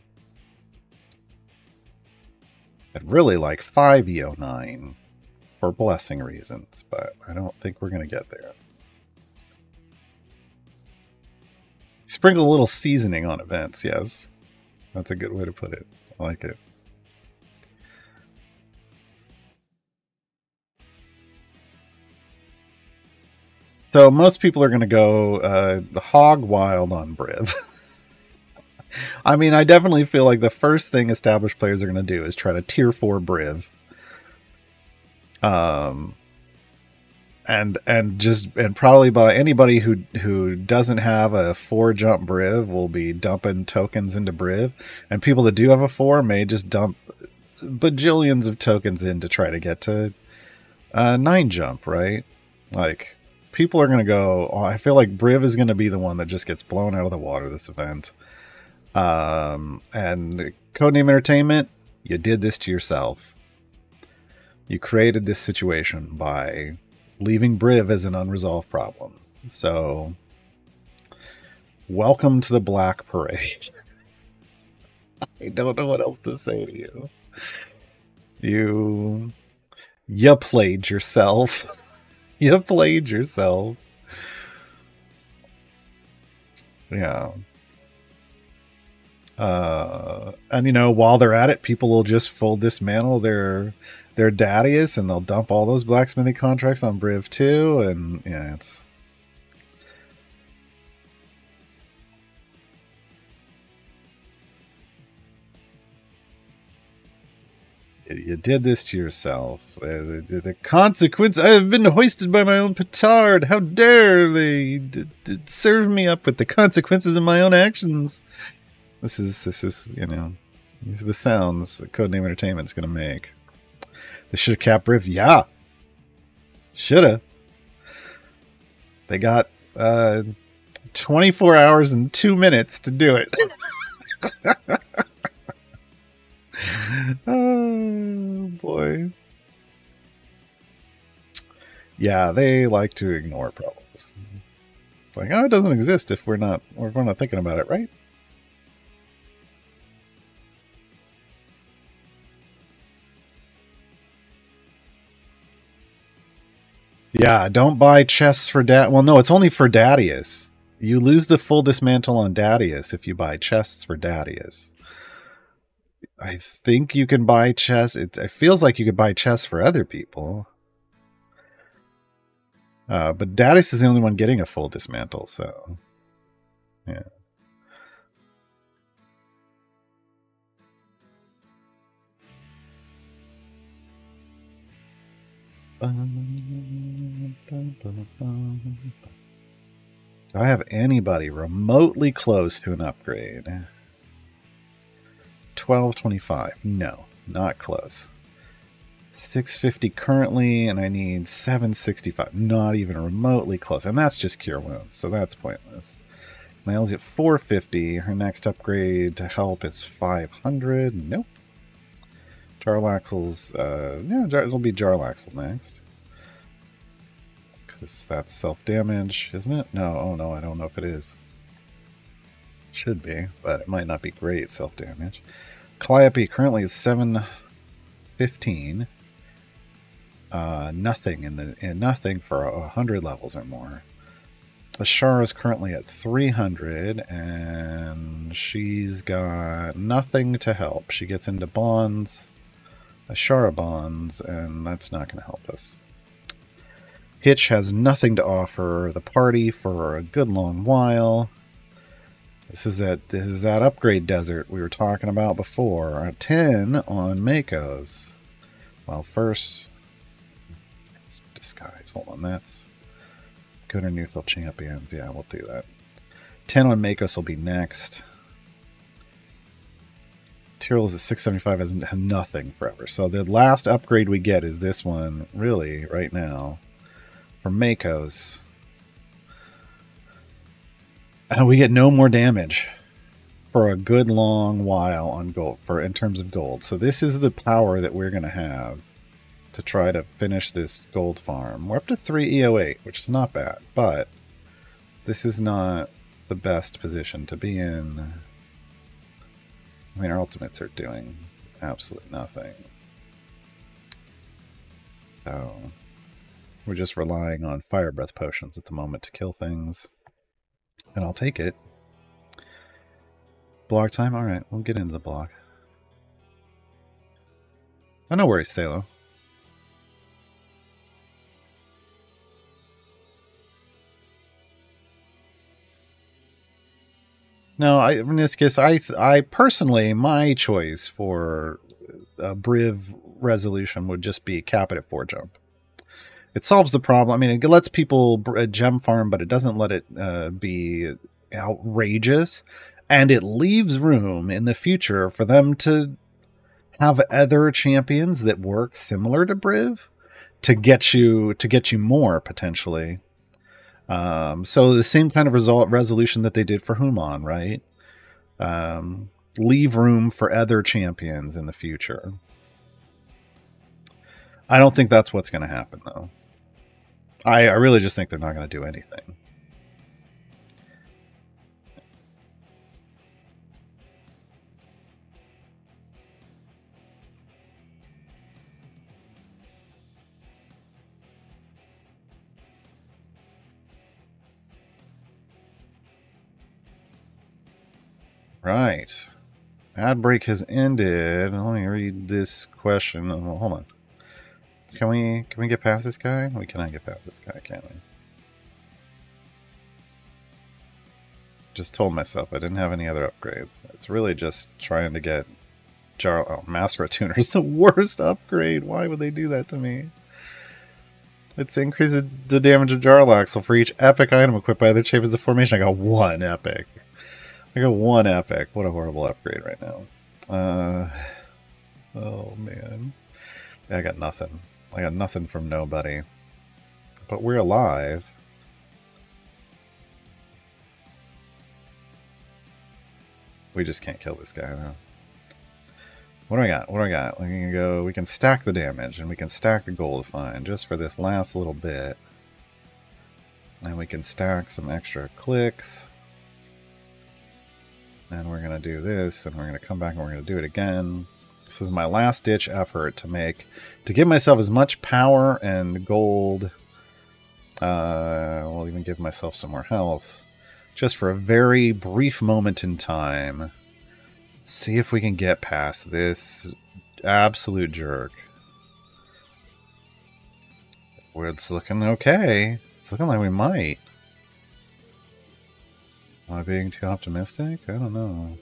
I'd really like 5 EO9 for blessing reasons, but I don't think we're going to get there. Sprinkle a little seasoning on events, yes. That's a good way to put it. I like it. So most people are going to go hog wild on Briv. I mean, I definitely feel like the first thing established players are going to do is try to tier 4 Briv. And probably by anybody who doesn't have a 4 jump Briv will be dumping tokens into Briv, and people that do have a 4 may just dump bajillions of tokens in to try to get to 9 jump, right? Like, people are going to go, I feel like Briv is going to be the one that just gets blown out of the water this event. And Codename Entertainment, you did this to yourself. You created this situation by leaving Briv as an unresolved problem. So, welcome to the Black Parade. I don't know what else to say to you. You played yourself. You played yourself. Yeah. And you know, while they're at it, people will just full dismantle their Dadius, and they'll dump all those blacksmithing contracts on Briv too, and yeah, it's... You did this to yourself. The consequence... I have been hoisted by my own petard. How dare they serve me up with the consequences of my own actions? This is, you know, these are the sounds that Codename Entertainment's going to make. They should have capped Briv. Yeah. Should have. They got 24 hours and 2 minutes to do it. Oh, boy. Yeah, they like to ignore problems. It's like, oh, it doesn't exist if we're not thinking about it, right? Yeah, don't buy chests for Well, no, it's only for Dadius. You lose the full dismantle on Dadius if you buy chests for Dadius. I think you can buy chests. It feels like you could buy chests for other people. But Dadius is the only one getting a full dismantle, so... Yeah. Do I have anybody remotely close to an upgrade? 1225. No, not close. 650 currently, and I need 765. Not even remotely close. And that's just Cure Wounds, so that's pointless. Nails at 450. Her next upgrade to help is 500. Nope. Jarlaxle's, yeah, it'll be Jarlaxle next. Because that's self-damage, isn't it? No, oh no, I don't know if it is. Should be, but it might not be great self-damage. Calliope currently is 715. Nothing nothing for 100 levels or more. Ashara is currently at 300, and she's got nothing to help. She gets into bonds. Ashara bonds, and that's not going to help us. Hitch has nothing to offer the party for a good long while. This is that upgrade desert we were talking about before. A 10 on Mako's. Well, first, let's disguise. Hold on, that's good or neutral champions. Yeah, we'll do that. 10 on Mako's will be next. Tyrell is at 675, has nothing forever. So the last upgrade we get is this one, really, right now, from Mako's. And we get no more damage for a good long while on gold, in terms of gold. So this is the power that we're going to have to try to finish this gold farm. We're up to 3 EO8, which is not bad, but this is not the best position to be in. I mean, our ultimates are doing absolutely nothing. So we're just relying on fire breath potions at the moment to kill things. And I'll take it. Blog time? Alright, we'll get into the blog. Oh, no worries, Thalo. No, Meniscus, I personally, my choice for a Briv resolution would just be cap it at 4 jump. It solves the problem. I mean, it lets people gem farm, but it doesn't let it be outrageous. And it leaves room in the future for them to have other champions that work similar to Briv to get you more, potentially. So the same kind of resolution that they did for Human, right? Leave room for other champions in the future. I don't think that's what's going to happen, though. I really just think they're not going to do anything. Right. Ad break has ended. Let me read this question. Oh, hold on. Can we get past this guy? We cannot get past this guy, can we? Just told myself I didn't have any other upgrades. It's really just trying to get Master Tuner is the worst upgrade. Why would they do that to me? It's increases the damage of Jarlaxle. So for each epic item equipped by other champions of formation, I got 1 epic. I got 1 epic. What a horrible upgrade right now. Oh man. Yeah, I got nothing. I got nothing from nobody. But we're alive. We just can't kill this guy though. What do I got? What do I got? We can stack the damage and we can stack the gold fine just for this last little bit. And we can stack some extra clicks. And we're going to do this, and we're going to come back and we're going to do it again. This is my last ditch effort to give myself as much power and gold. I'll even give myself some more health. Just for a very brief moment in time. See if we can get past this absolute jerk. It's looking okay. It's looking like we might. Am I being too optimistic? I don't know.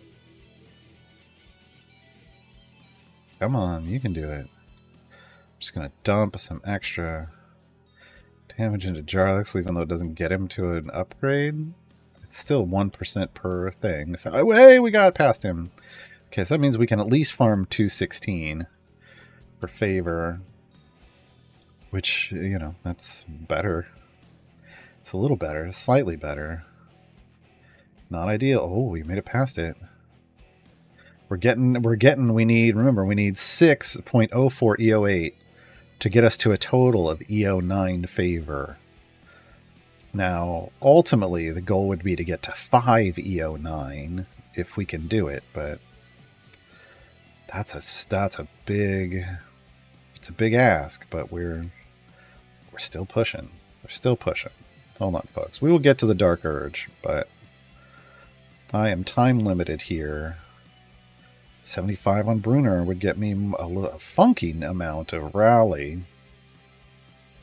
Come on, you can do it. I'm just going to dump some extra damage into Jarlaxle, even though it doesn't get him to an upgrade. It's still 1% per thing. So, hey, we got past him. Okay, so that means we can at least farm 216 for favor. Which, you know, that's better. It's a little better, slightly better. Not ideal. Oh, we made it past it. We need 6.04 EO8 to get us to a total of EO9 favor. Now, ultimately, the goal would be to get to 5 EO9 if we can do it, but that's a big ask, but we're still pushing. We're still pushing. Hold on, folks. We will get to the Dark Urge, but I am time limited here. 75 on Bruner would get me a funky amount of rally.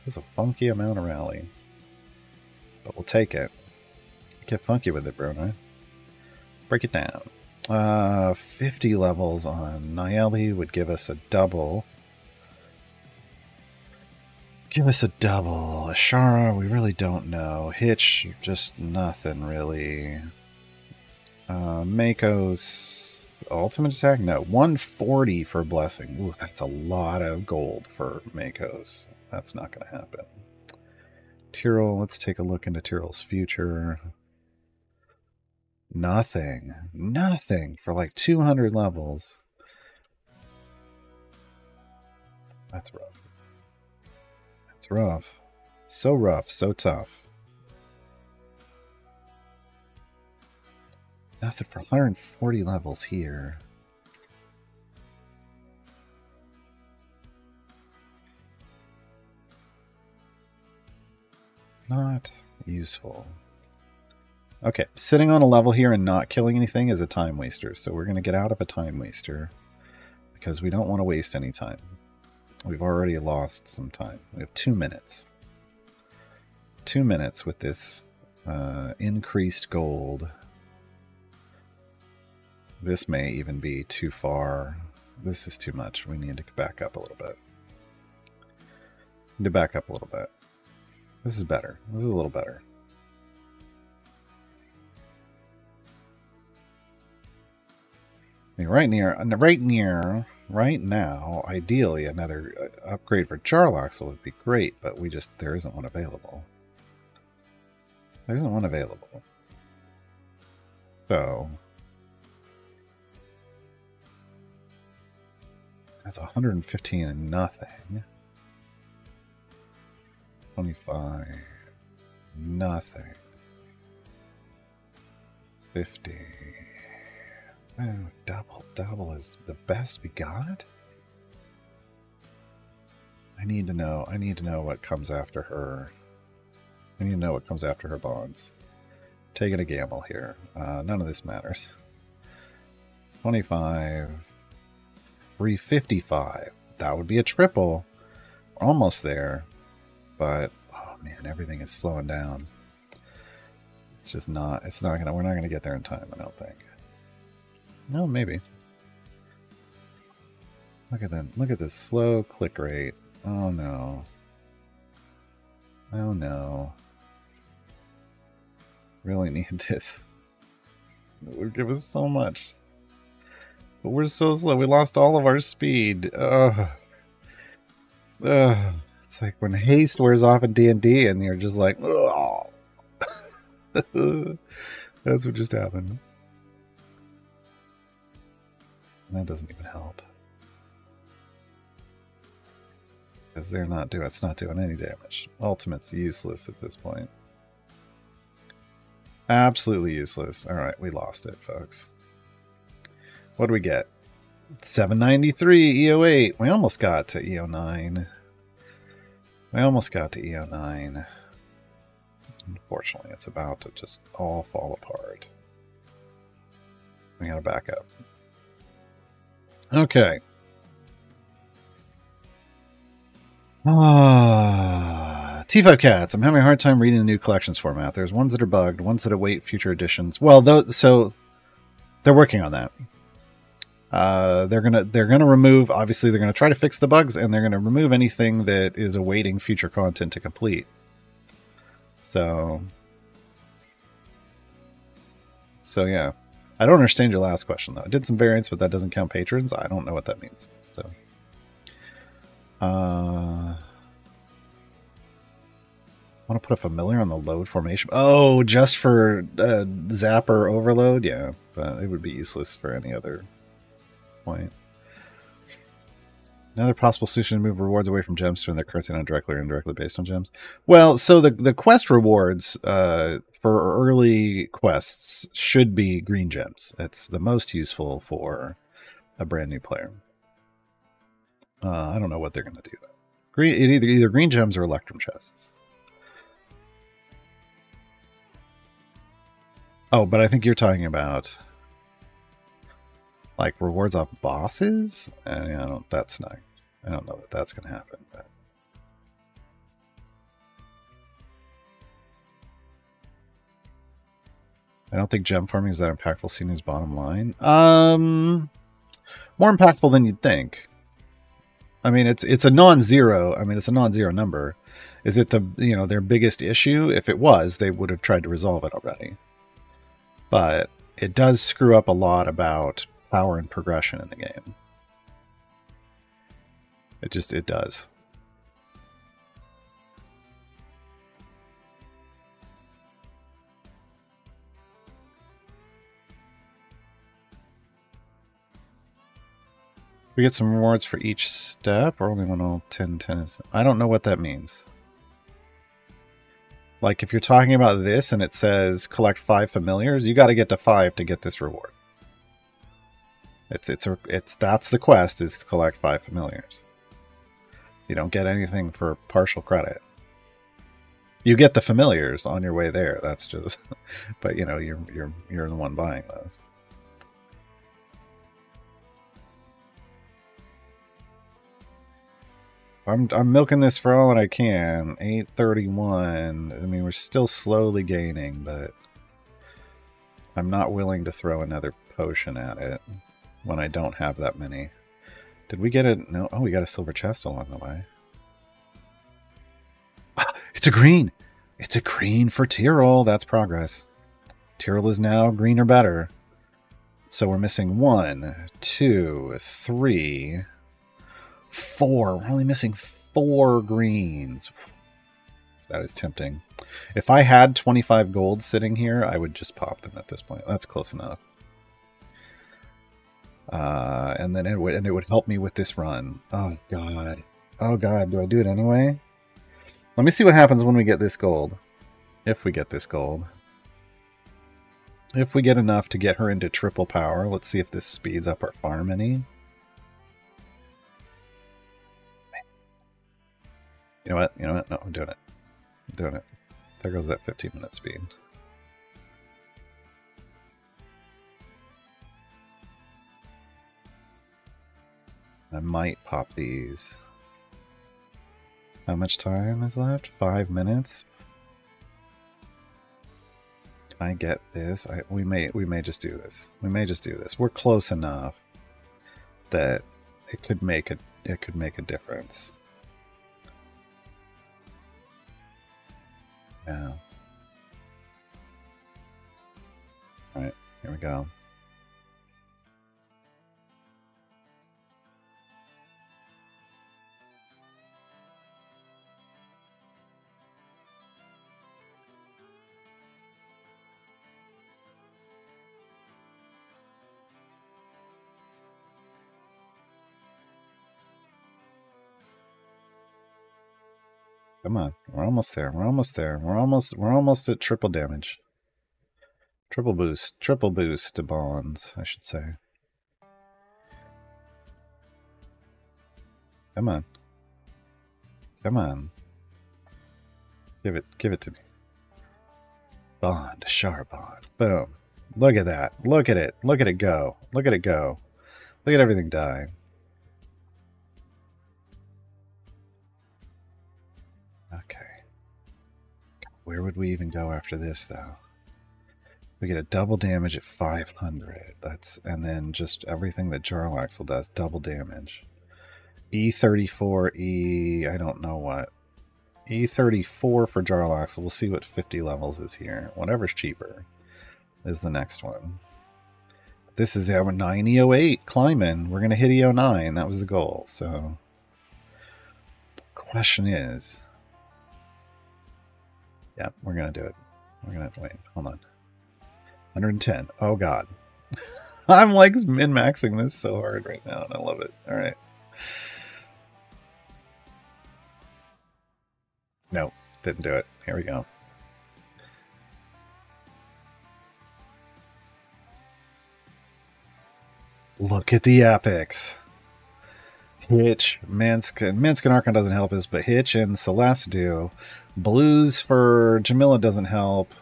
That's a funky amount of rally. But we'll take it. Get funky with it, Bruner. break it down. 50 levels on Nayeli would give us a double. Give us a double. Ashara, we really don't know. Hitch, just nothing really. Mako's ultimate attack? No. 140 for Blessing. Ooh, that's a lot of gold for Mako's. That's not going to happen. Tyrell, let's take a look into Tyrell's future. Nothing. Nothing for like 200 levels. That's rough. That's rough. So rough, so tough. Nothing for 140 levels here. Not useful. Okay, sitting on a level here and not killing anything is a time waster, so we're going to get out of a time waster because we don't want to waste any time. We've already lost some time. We have 2 minutes. 2 minutes with this increased gold. This may even be too far. This is too much. We need to back up a little bit. Need to back up a little bit. This is better. This is a little better. I mean, right now, ideally, another upgrade for Jarlaxle would be great, but there isn't one available. There isn't one available. So, that's 115 and nothing. 25, nothing. 50. Oh, double is the best we got? I need to know what comes after her. I need to know what comes after her bonds. Taking a gamble here. None of this matters. 25. 355. That would be a triple. We're almost there. But, oh man, everything is slowing down. It's just not, we're not gonna get there in time, I don't think. No, maybe. Look at this slow click rate. Oh no. Oh no. Really need this. It would give us so much. But we're so slow. We lost all of our speed. Ugh. Ugh. It's like when haste wears off in D&D and you're just like, oh. That's what just happened. That doesn't even help. Because it's not doing any damage. Ultimate's useless at this point. Absolutely useless. Alright, we lost it, folks. What do we get? 793 EO8. We almost got to EO9. We almost got to EO9. Unfortunately, it's about to just all fall apart. We gotta back up. Okay. T5 Cats. I'm having a hard time reading the new collections format. There's ones that are bugged, ones that await future editions. Well, so they're working on that. They're gonna remove. Obviously, they're gonna try to fix the bugs, and they're gonna remove anything that is awaiting future content to complete. So yeah. I don't understand your last question, though. I did some variants, but that doesn't count patrons. I don't know what that means. So, want to put a familiar on the load formation? Oh, just for Zapper overload? Yeah, but it would be useless for any other point. Another possible solution to move rewards away from gems to when they're cursing on directly or indirectly based on gems. Well, so the quest rewards for early quests should be green gems. It's the most useful for a brand new player. I don't know what they're going to do though. Either green gems or Electrum chests. Oh, but I think you're talking about like rewards off bosses. I don't know that that's going to happen. But I don't think gem farming is that impactful seen as bottom line. More impactful than you'd think. I mean, it's a non-zero. I mean, it's a non-zero number. Is it their biggest issue? If it was, they would have tried to resolve it already. But it does screw up a lot about power and progression in the game. It does. We get some rewards for each step, or only when all 10 is... I don't know what that means. Like, if you're talking about this and it says collect 5 familiars, you got to get to 5 to get this reward. That's the quest, is to collect 5 familiars. You don't get anything for partial credit. You get the familiars on your way there. That's just... But, you know, you're the one buying those. I'm milking this for all that I can. 831. I mean, we're still slowly gaining, but I'm not willing to throw another potion at it when I don't have that many. Did we get it? No. Oh, we got a silver chest along the way. Ah, it's a green. It's a green for Tyrell. That's progress. Tyrell is now green or better. So we're missing 1, 2, 3... 4. We're only missing 4 greens. That is tempting. If I had 25 gold sitting here, I would just pop them at this point. That's close enough. And then it would help me with this run. Oh god. Oh god, do I do it anyway? Let me see what happens when we get this gold. If we get this gold. If we get enough to get her into triple power, let's see if this speeds up our farm any. You know what? No, I'm doing it. I'm doing it. There goes that 15-minute speed. I might pop these. How much time is left? 5 minutes? Can I get this? We may just do this. We may just do this. We're close enough that it could make a difference. Yeah. Alright, here we go. Come on, we're almost there. We're almost there. We're almost at triple damage. Triple boost to bonds, I should say. Come on. Come on. Give it to me. Bond, Char bond. Boom. Look at that. Look at it. Look at it go. Look at it go. Look at everything die. Okay. Where would we even go after this, though? We get a double damage at 500. And then just everything that Jarlaxle does, double damage. E34, I don't know what. E34 for Jarlaxle. We'll see what 50 levels is here. Whatever's cheaper is the next one. This is our 9E08 climbing. We're going to hit E09. That was the goal. So, question is... Yeah, we're going to do it. We're going to... Wait, hold on. 110. Oh, God. I'm like min-maxing this so hard right now, and I love it. All right. Nope, didn't do it. Here we go. Look at the epics. Hitch, Minsc and Archon doesn't help us, but Hitch and Celeste do. Blues for Jamila doesn't help.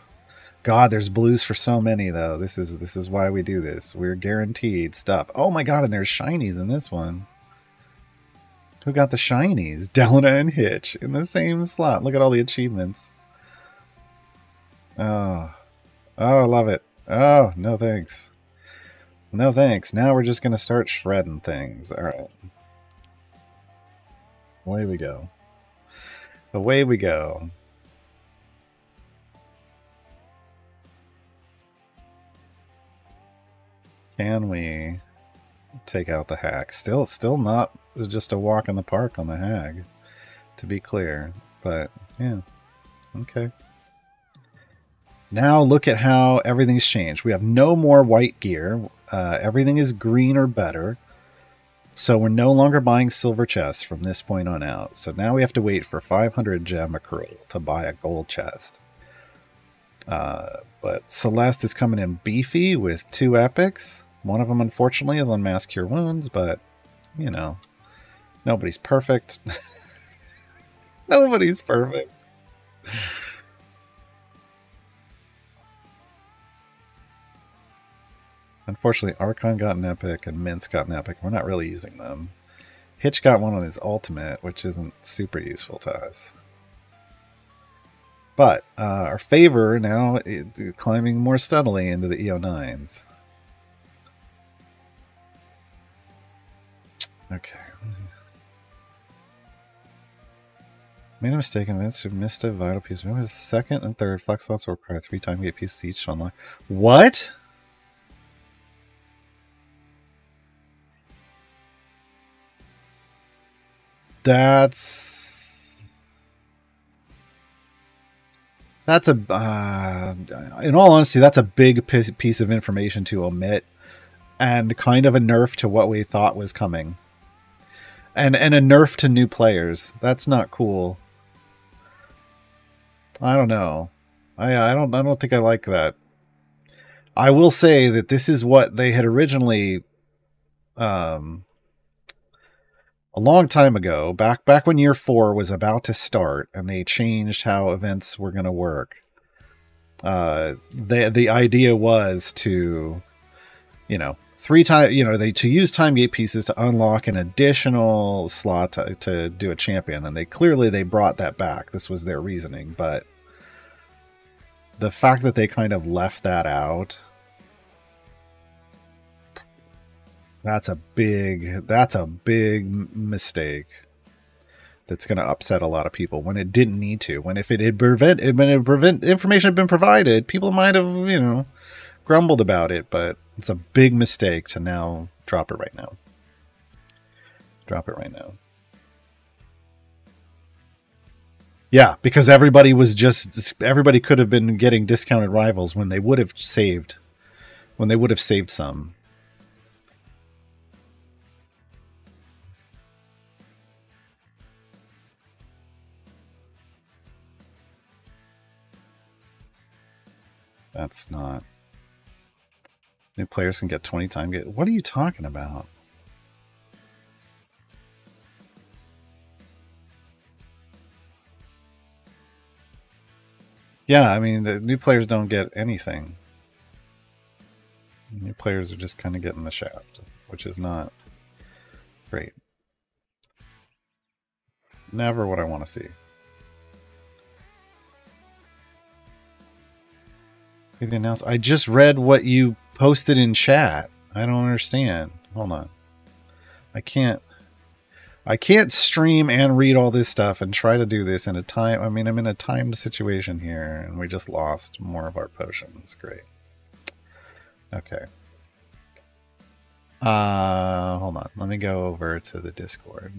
God, there's blues for so many though. This is why we do this. We're guaranteed stuff. Oh my god, and there's shinies in this one. Who got the shinies? Delana and Hitch in the same slot. Look at all the achievements. Oh, I love it. Oh, no thanks. No thanks. Now we're just going to start shredding things. All right. Away we go. Away we go. Can we take out the hag? Still not just a walk in the park on the hag, to be clear. But, yeah. Okay. Now look at how everything's changed. We have no more white gear. Everything is green or better. So we're no longer buying silver chests from this point on out. So now we have to wait for 500 gem accrual to buy a gold chest. But Celeste is coming in beefy with 2 epics. One of them, unfortunately, is on Mass Cure Wounds, but, you know, nobody's perfect. Nobody's perfect. Unfortunately, Archon got an epic and Mintz got an epic. We're not really using them. Hitch got one on his ultimate, which isn't super useful to us. But our favor now is climbing more steadily into the EO9s. Okay. Made a mistake in this. Missed a vital piece. Remember, the second and third flex slots will require 3 time gate pieces each to unlock. What? That's a in all honesty, that's a big piece of information to omit, and kind of a nerf to what we thought was coming, and a nerf to new players. That's not cool. I don't know. I don't think I like that. I will say that this is what they had originally a long time ago, back when year 4 was about to start, and they changed how events were going to work. The idea was to, you know, to use time gate pieces to unlock an additional slot to do a champion, and they brought that back. This was their reasoning, but the fact that they kind of left that out. That's a big mistake. That's going to upset a lot of people when it didn't need to. When if it had information had been provided, people might have, you know, grumbled about it. But it's a big mistake to now drop it right now. Drop it right now. Yeah, because everybody could have been getting discounted rivals when they would have saved some. That's not. New players can get 20 time get. What are you talking about? Yeah, I mean, the new players don't get anything. New players are just kind of getting the shaft, which is not great. Never what I want to see. Anything else? I just read what you posted in chat. I don't understand. Hold on. I can't stream and read all this stuff and try to do this in a time. I mean, I'm in a timed situation here, and we just lost more of our potions. Great. Okay. Hold on. Let me go over to the Discord.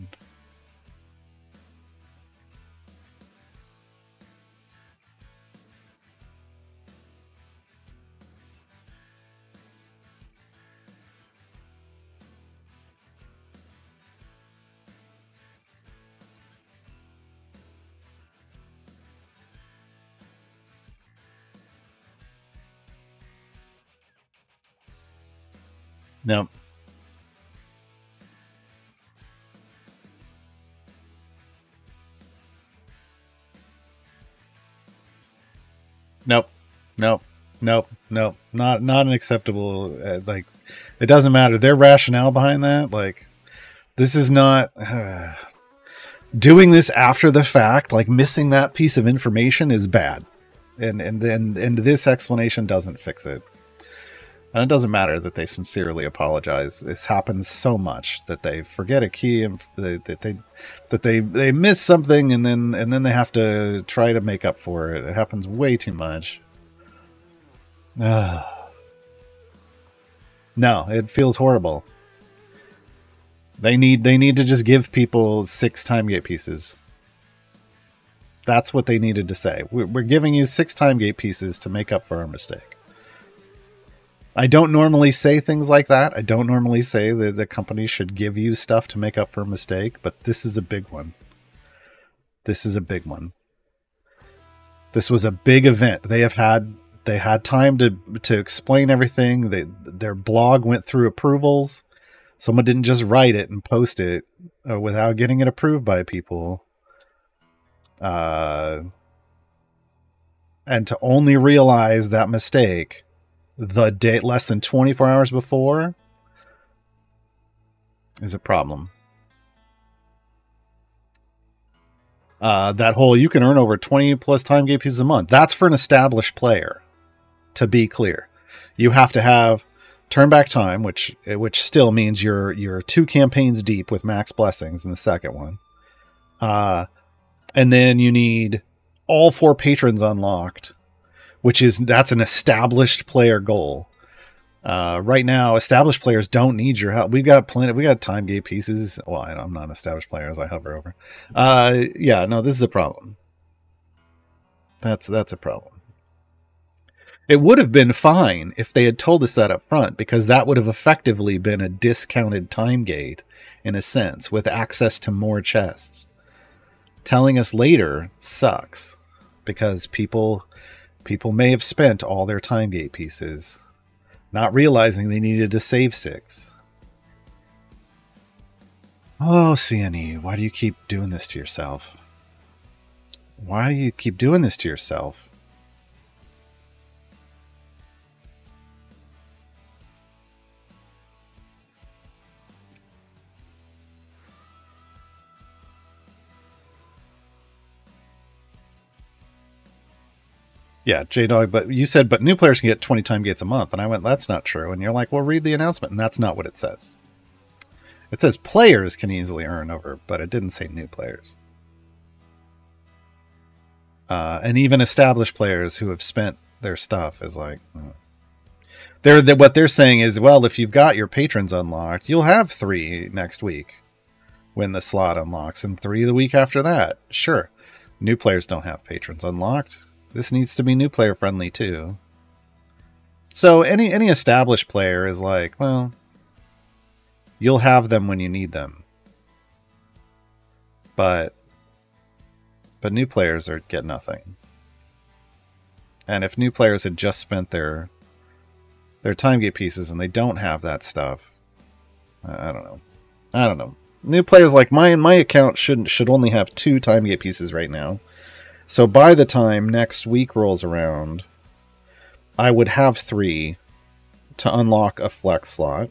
Nope. Nope. Nope. Nope. Nope. Not an acceptable. Like, it doesn't matter. Their rationale behind that, like, this is not doing this after the fact. Like, missing that piece of information is bad, and this explanation doesn't fix it. And it doesn't matter that they sincerely apologize. This happens so much that they forget a key and they miss something, and then they have to try to make up for it. It happens way too much. No, it feels horrible. They need to just give people 6 time gate pieces. That's what they needed to say. We're giving you 6 time gate pieces to make up for our mistake. I don't normally say things like that. I don't normally say that the company should give you stuff to make up for a mistake, but this is a big one. This is a big one. This was a big event. They had time to explain everything. Their blog went through approvals. Someone didn't just write it and post it without getting it approved by people. And to only realize that mistake the day less than 24 hours before is a problem. That whole you can earn over 20 plus time gate pieces a month, that's for an established player. To be clear, you have to have turn back time, which still means you're 2 campaigns deep with max blessings in the second one. And then you need all 4 patrons unlocked, that's an established player goal. Right now, established players don't need your help. We got time gate pieces. Well, I'm not an established player as I hover over. Yeah, no, this is a problem. That's a problem. It would have been fine if they had told us that up front, because that would have effectively been a discounted time gate in a sense, with access to more chests. Telling us later sucks, because people may have spent all their time gate pieces, not realizing they needed to save 6. Oh, CNE, why do you keep doing this to yourself? Why do you keep doing this to yourself? Yeah, J-Dog, but you said, but new players can get 20 time gates a month. And I went, that's not true. And you're like, well, read the announcement. And that's not what it says. It says players can easily earn over, but it didn't say new players. And even established players who have spent their stuff is like, what they're saying is, well, if you've got your patrons unlocked, you'll have 3 next week when the slot unlocks, and 3 the week after that. Sure. New players don't have patrons unlocked. This needs to be new player friendly too. So any established player is like, well, you'll have them when you need them. But new players get nothing. And if new players had just spent their time gate pieces and they don't have that stuff, I don't know. New players like my account should only have 2 time gate pieces right now. So by the time next week rolls around, I would have 3 to unlock a flex slot.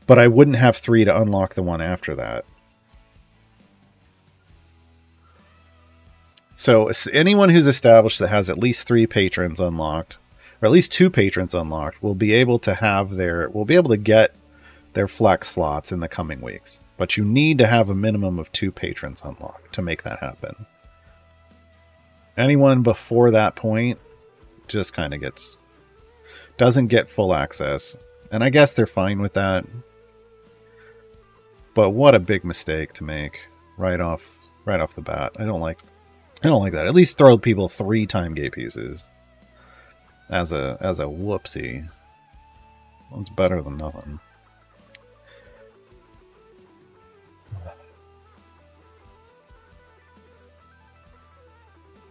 But I wouldn't have 3 to unlock the one after that. So anyone who's established that has at least 3 patrons unlocked, or at least 2 patrons unlocked, will be able to get their flex slots in the coming weeks. But you need to have a minimum of 2 patrons unlocked to make that happen. Anyone before that point just kind of doesn't get full access. And I guess they're fine with that. But what a big mistake to make right off the bat. I don't like that. At least throw people 3 time gate pieces as a whoopsie. It's better than nothing.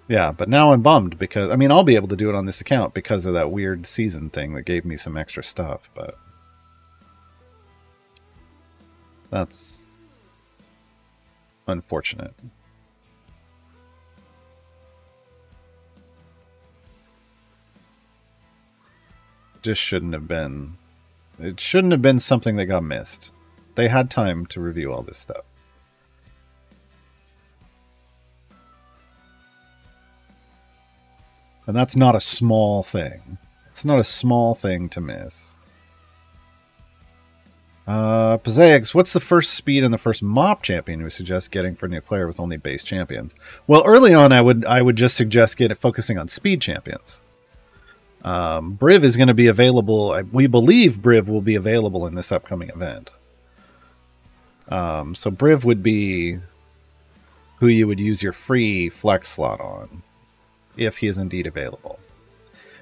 Yeah, but now I'm bummed because, I mean, I'll be able to do it on this account because of that weird season thing that gave me some extra stuff, but that's unfortunate. Just shouldn't have been. It shouldn't have been something that got missed. They had time to review all this stuff. And that's not a small thing. It's not a small thing to miss. Pizaix, what's the first speed and the first mop champion we suggest getting for a new player with only base champions? Well, early on, I would just suggest focusing on speed champions. Briv is going to be available. We believe Briv will be available in this upcoming event. So Briv would be who you would use your free flex slot on, if he is indeed available.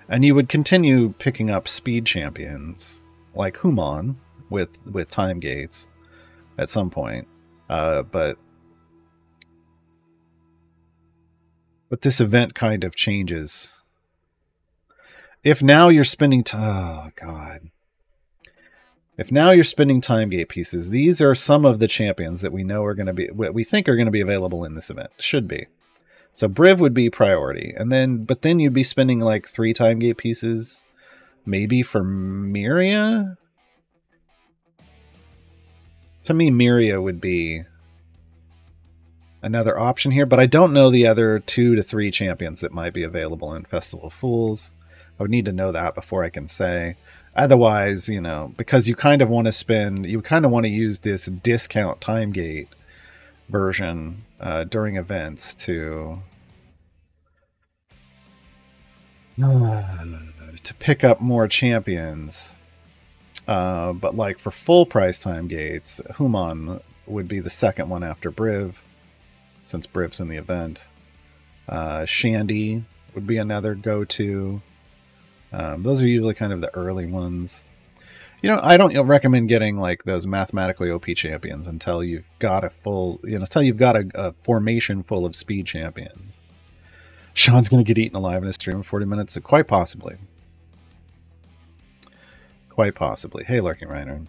And you would continue picking up speed champions, like Human, with time gates at some point. But this event kind of changes. If now you're spending oh god. If now you're spending time gate pieces, these are some of the champions that we know are going to be, what we think are going to be available in this event. Should be. So Briv would be priority, but then you'd be spending like 3 time gate pieces, maybe for Miria. To me, Miria would be another option here, but I don't know the other 2 to 3 champions that might be available in Festival of Fools. I would need to know that before I can say. Otherwise, you know, because you kind of want to use this discount time gate version during events to pick up more champions. But like for full price time gates, Human would be the second one after Briv, since Briv's in the event. Shandy would be another go-to. Those are usually kind of the early ones. You know, I don't recommend getting like those mathematically OP champions until you've got a formation full of speed champions. Sean's going to get eaten alive in a stream in 40 minutes. Quite possibly. Quite possibly. Hey, Lurking Reiner.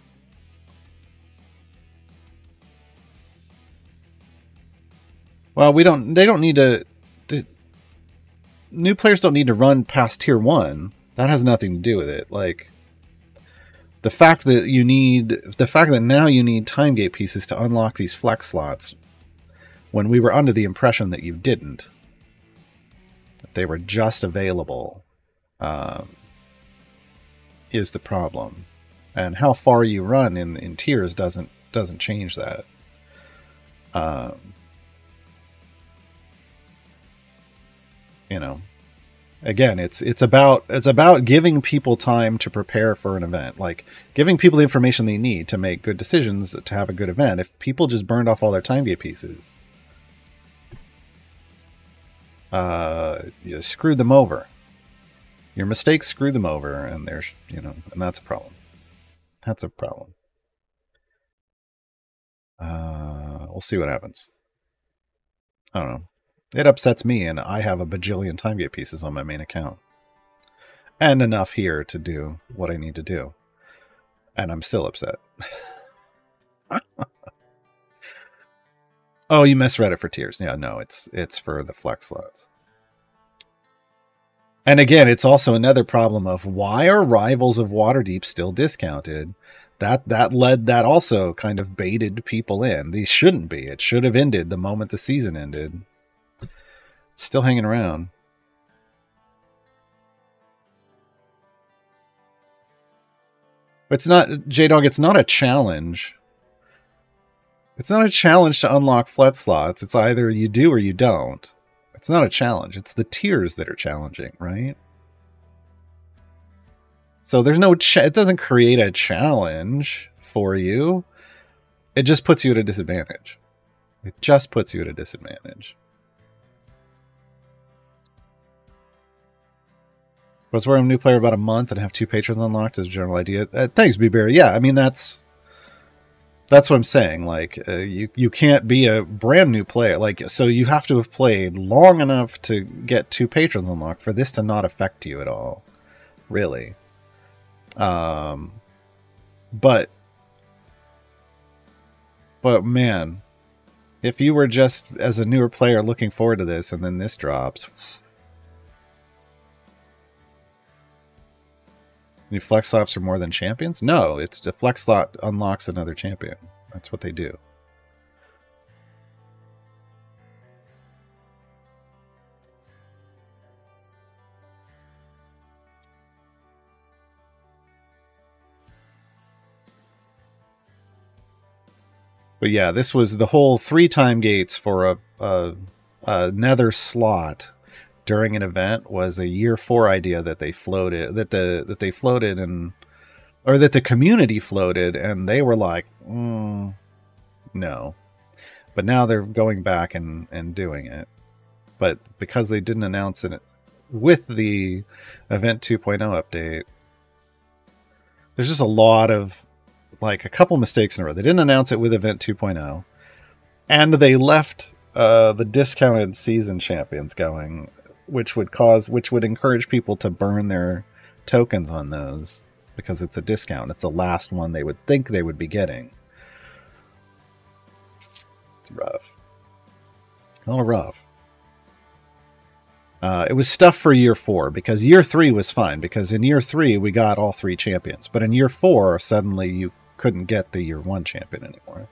Well, they don't need to... New players don't need to run past tier 1. That has nothing to do with it. Like, the fact that now you need time gate pieces to unlock these flex slots, when we were under the impression that you didn't, that they were just available, is the problem. And how far you run in tiers doesn't change that. You know, again, it's about giving people time to prepare for an event, like giving people the information they need to make good decisions to have a good event. If people just burned off all their time gate pieces, you screwed them over. Your mistakes screwed them over, and and that's a problem. That's a problem. We'll see what happens. I don't know. It upsets me, and I have a bajillion time gate pieces on my main account. And enough here to do what I need to do. And I'm still upset. Oh, you misread it for tiers. Yeah, no, it's for the flex slots. And again, it's also another problem of why are Rivals of Waterdeep still discounted? That also kind of baited people in. These shouldn't be. It should have ended the moment the season ended. Still hanging around. It's not, J-Dog, it's not a challenge. It's not a challenge to unlock flex slots. It's either you do or you don't. It's not a challenge. It's the tiers that are challenging, right? So there's no... it doesn't create a challenge for you. It just puts you at a disadvantage. It just puts you at a disadvantage. Was where I'm a new player about a month and have 2 patrons unlocked as a general idea. Thanks, B-Berry. Yeah, I mean, that's what I'm saying. Like, you can't be a brand new player. Like, so you have to have played long enough to get 2 patrons unlocked for this to not affect you at all. Really. But man, if you were just as a newer player looking forward to this and then this drops... New flex slots are more than champions? No, it's the flex slot unlocks another champion. That's what they do. But yeah, this was the whole 3 time gates for a nether slot during an event was a year 4 idea that they floated, that they floated, and or that the community floated, and they were like, no. But now they're going back and doing it. But because they didn't announce it with the Event 2.0 update, there's just a lot of, like, a couple mistakes in a row. They didn't announce it with Event 2.0, and they left the discounted season champions going, which would encourage people to burn their tokens on those because it's a discount. It's the last one they would think they would be getting. It's rough. A little rough. It was stuff for year 4 because year 3 was fine because in year 3 we got all 3 champions, but in year 4 suddenly you couldn't get the year 1 champion anymore.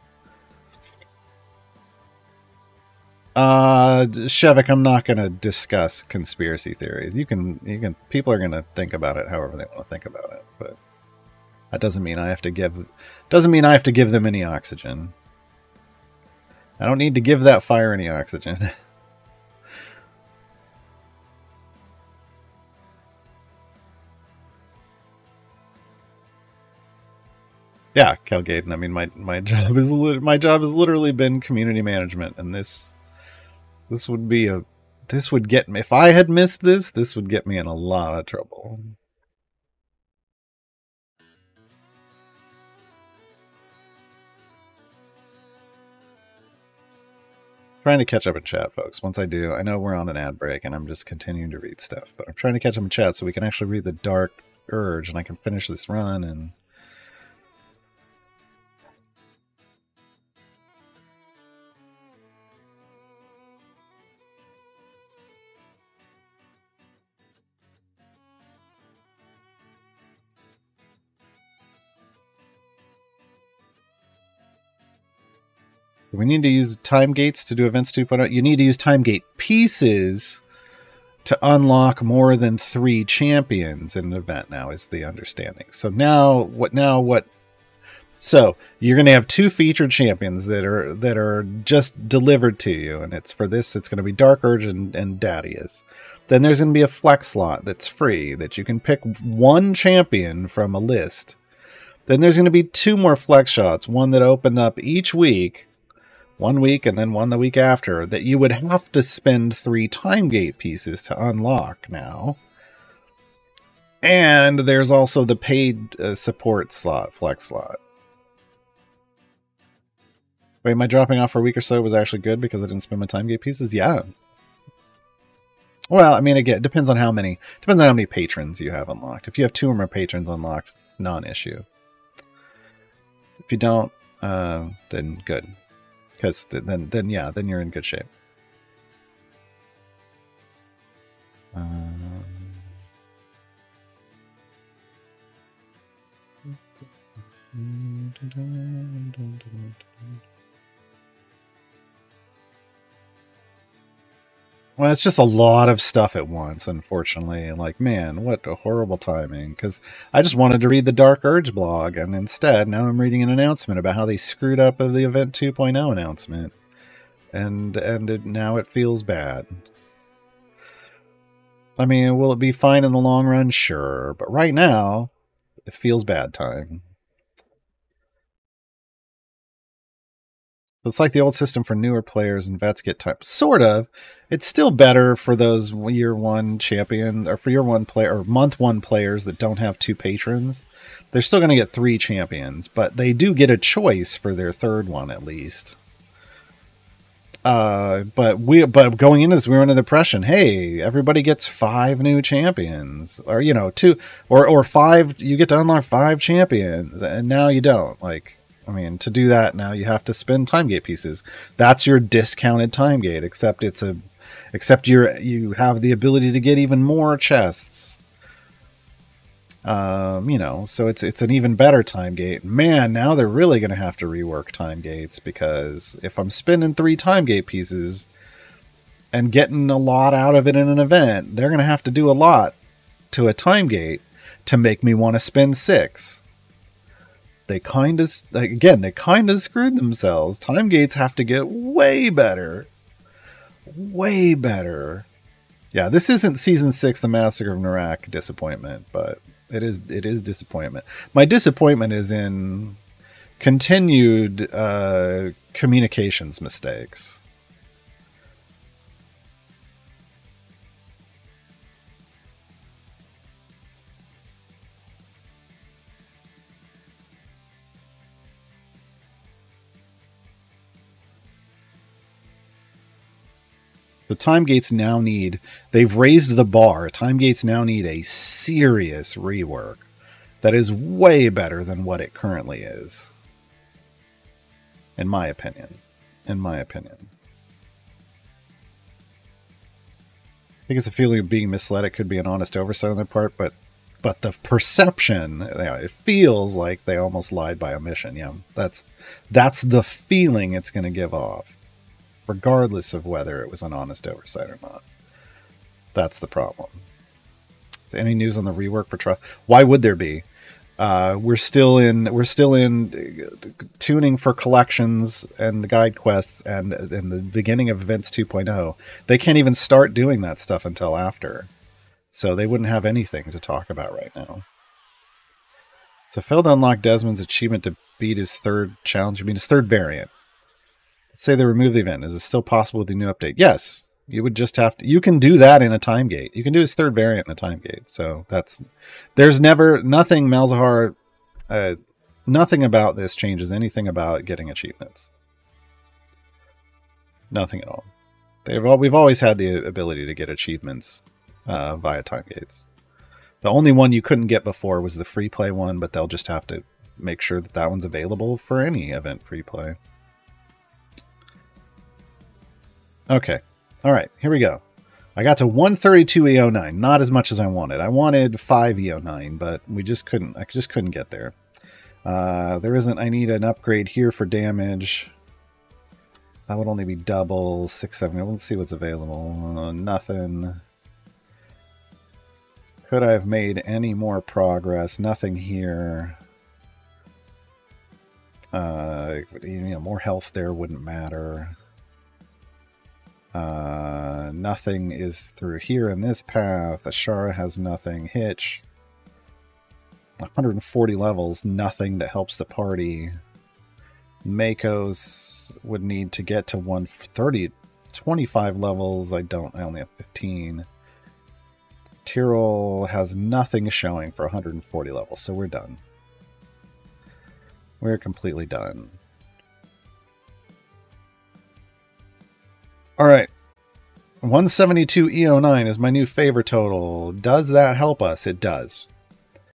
Shevik, I'm not going to discuss conspiracy theories. You can. People are going to think about it however they want to think about it, but that doesn't mean I have to give them any oxygen. I don't need to give that fire any oxygen. Yeah, Calgaden. I mean, my job has literally been community management, and this would get me, if I had missed this would get me in a lot of trouble. Trying to catch up in chat, folks. Once I do, I know we're on an ad break and I'm just continuing to read stuff, but I'm trying to catch up in chat so we can actually read the Dark Urge and I can finish this run and we need to use time gates to do events 2.0. You need to use time gate pieces to unlock more than 3 champions in an event now, is the understanding. So so you're going to have 2 featured champions that are just delivered to you, and it's going to be Dark Urge and Dadius. Then there's going to be a flex slot that's free that you can pick 1 champion from a list. Then there's going to be 2 more flex shots, one that opened up each week, 1 week and then one the week after, that you would have to spend 3 time gate pieces to unlock now. And there's also the paid support slot, flex slot. Wait, my dropping off for a week or so was actually good because I didn't spend my time gate pieces? Yeah. Well, I mean, again, it depends on how many patrons you have unlocked. If you have 2 or more patrons unlocked, non-issue. If you don't, then good. Because then you're in good shape. Well, it's just a lot of stuff at once, unfortunately. And like, man, what a horrible timing. Because I just wanted to read the Dark Urge blog, and instead, now I'm reading an announcement about how they screwed up of the Event 2.0 announcement. And now it feels bad. I mean, will it be fine in the long run? Sure. But right now, it feels bad time. It's like the old system for newer players and vets get time. Sort of. It's still better for those year 1 champion or for year 1 player or month 1 players that don't have 2 patrons. They're still going to get 3 champions, but they do get a choice for their 3rd one at least. But going into this, we were under the impression, hey, everybody gets 5 new champions, or 2 or 5. You get to unlock 5 champions, and now you don't. Like, I mean, to do that now you have to spend time gate pieces. That's your discounted time gate, except you have the ability to get even more chests. So it's an even better time gate. Man, now they're really going to have to rework time gates, because if I'm spending 3 time gate pieces and getting a lot out of it in an event, they're going to have to do a lot to a time gate to make me want to spend 6. They kind of, again, they kind of screwed themselves. Time gates have to get way better. Way better. Yeah, this isn't Season 6, The Massacre of Narak disappointment, but it is disappointment. My disappointment is in continued communications mistakes. The time gates now need, they've raised the bar. Time gates now need a serious rework that is way better than what it currently is. In my opinion. In my opinion. I think it's a feeling of being misled. It could be an honest oversight on their part, but the perception, it feels like they almost lied by omission. Yeah, that's the feeling it's going to give off, regardless of whether it was an honest oversight or not. That's the problem. Is there any news on the rework for Trust? Why would there be? We're still in tuning for collections and the guide quests and the beginning of Events 2.0. They can't even start doing that stuff until after. So they wouldn't have anything to talk about right now. So failed to unlock Desmond's achievement to beat his third challenge. I mean his third variant. Let's say they remove the event. Is it still possible with the new update? Yes. You would just have to, you can do that in a time gate. You can do his third variant in a time gate. So there's nothing Malzahar, nothing about this changes anything about getting achievements. Nothing at all. We've always had the ability to get achievements via time gates. The only one you couldn't get before was the free play one, but they'll just have to make sure that that one's available for any event free play. Okay. All right, here we go. I got to 132 EO9, not as much as I wanted. I wanted 5 EO9, but I just couldn't get there. There isn't, I need an upgrade here for damage. That would only be double, 6, 7. Let's see what's available. Nothing. Could I have made any more progress? Nothing here. More health there wouldn't matter. Nothing is through here in this path. Ashara has nothing. Hitch. 140 levels, nothing that helps the party. Makos would need to get to 130, 25 levels. I only have 15. Tyrol has nothing showing for 140 levels, so we're done. We're completely done. Alright. 172 EO9 is my new favor total. Does that help us? It does.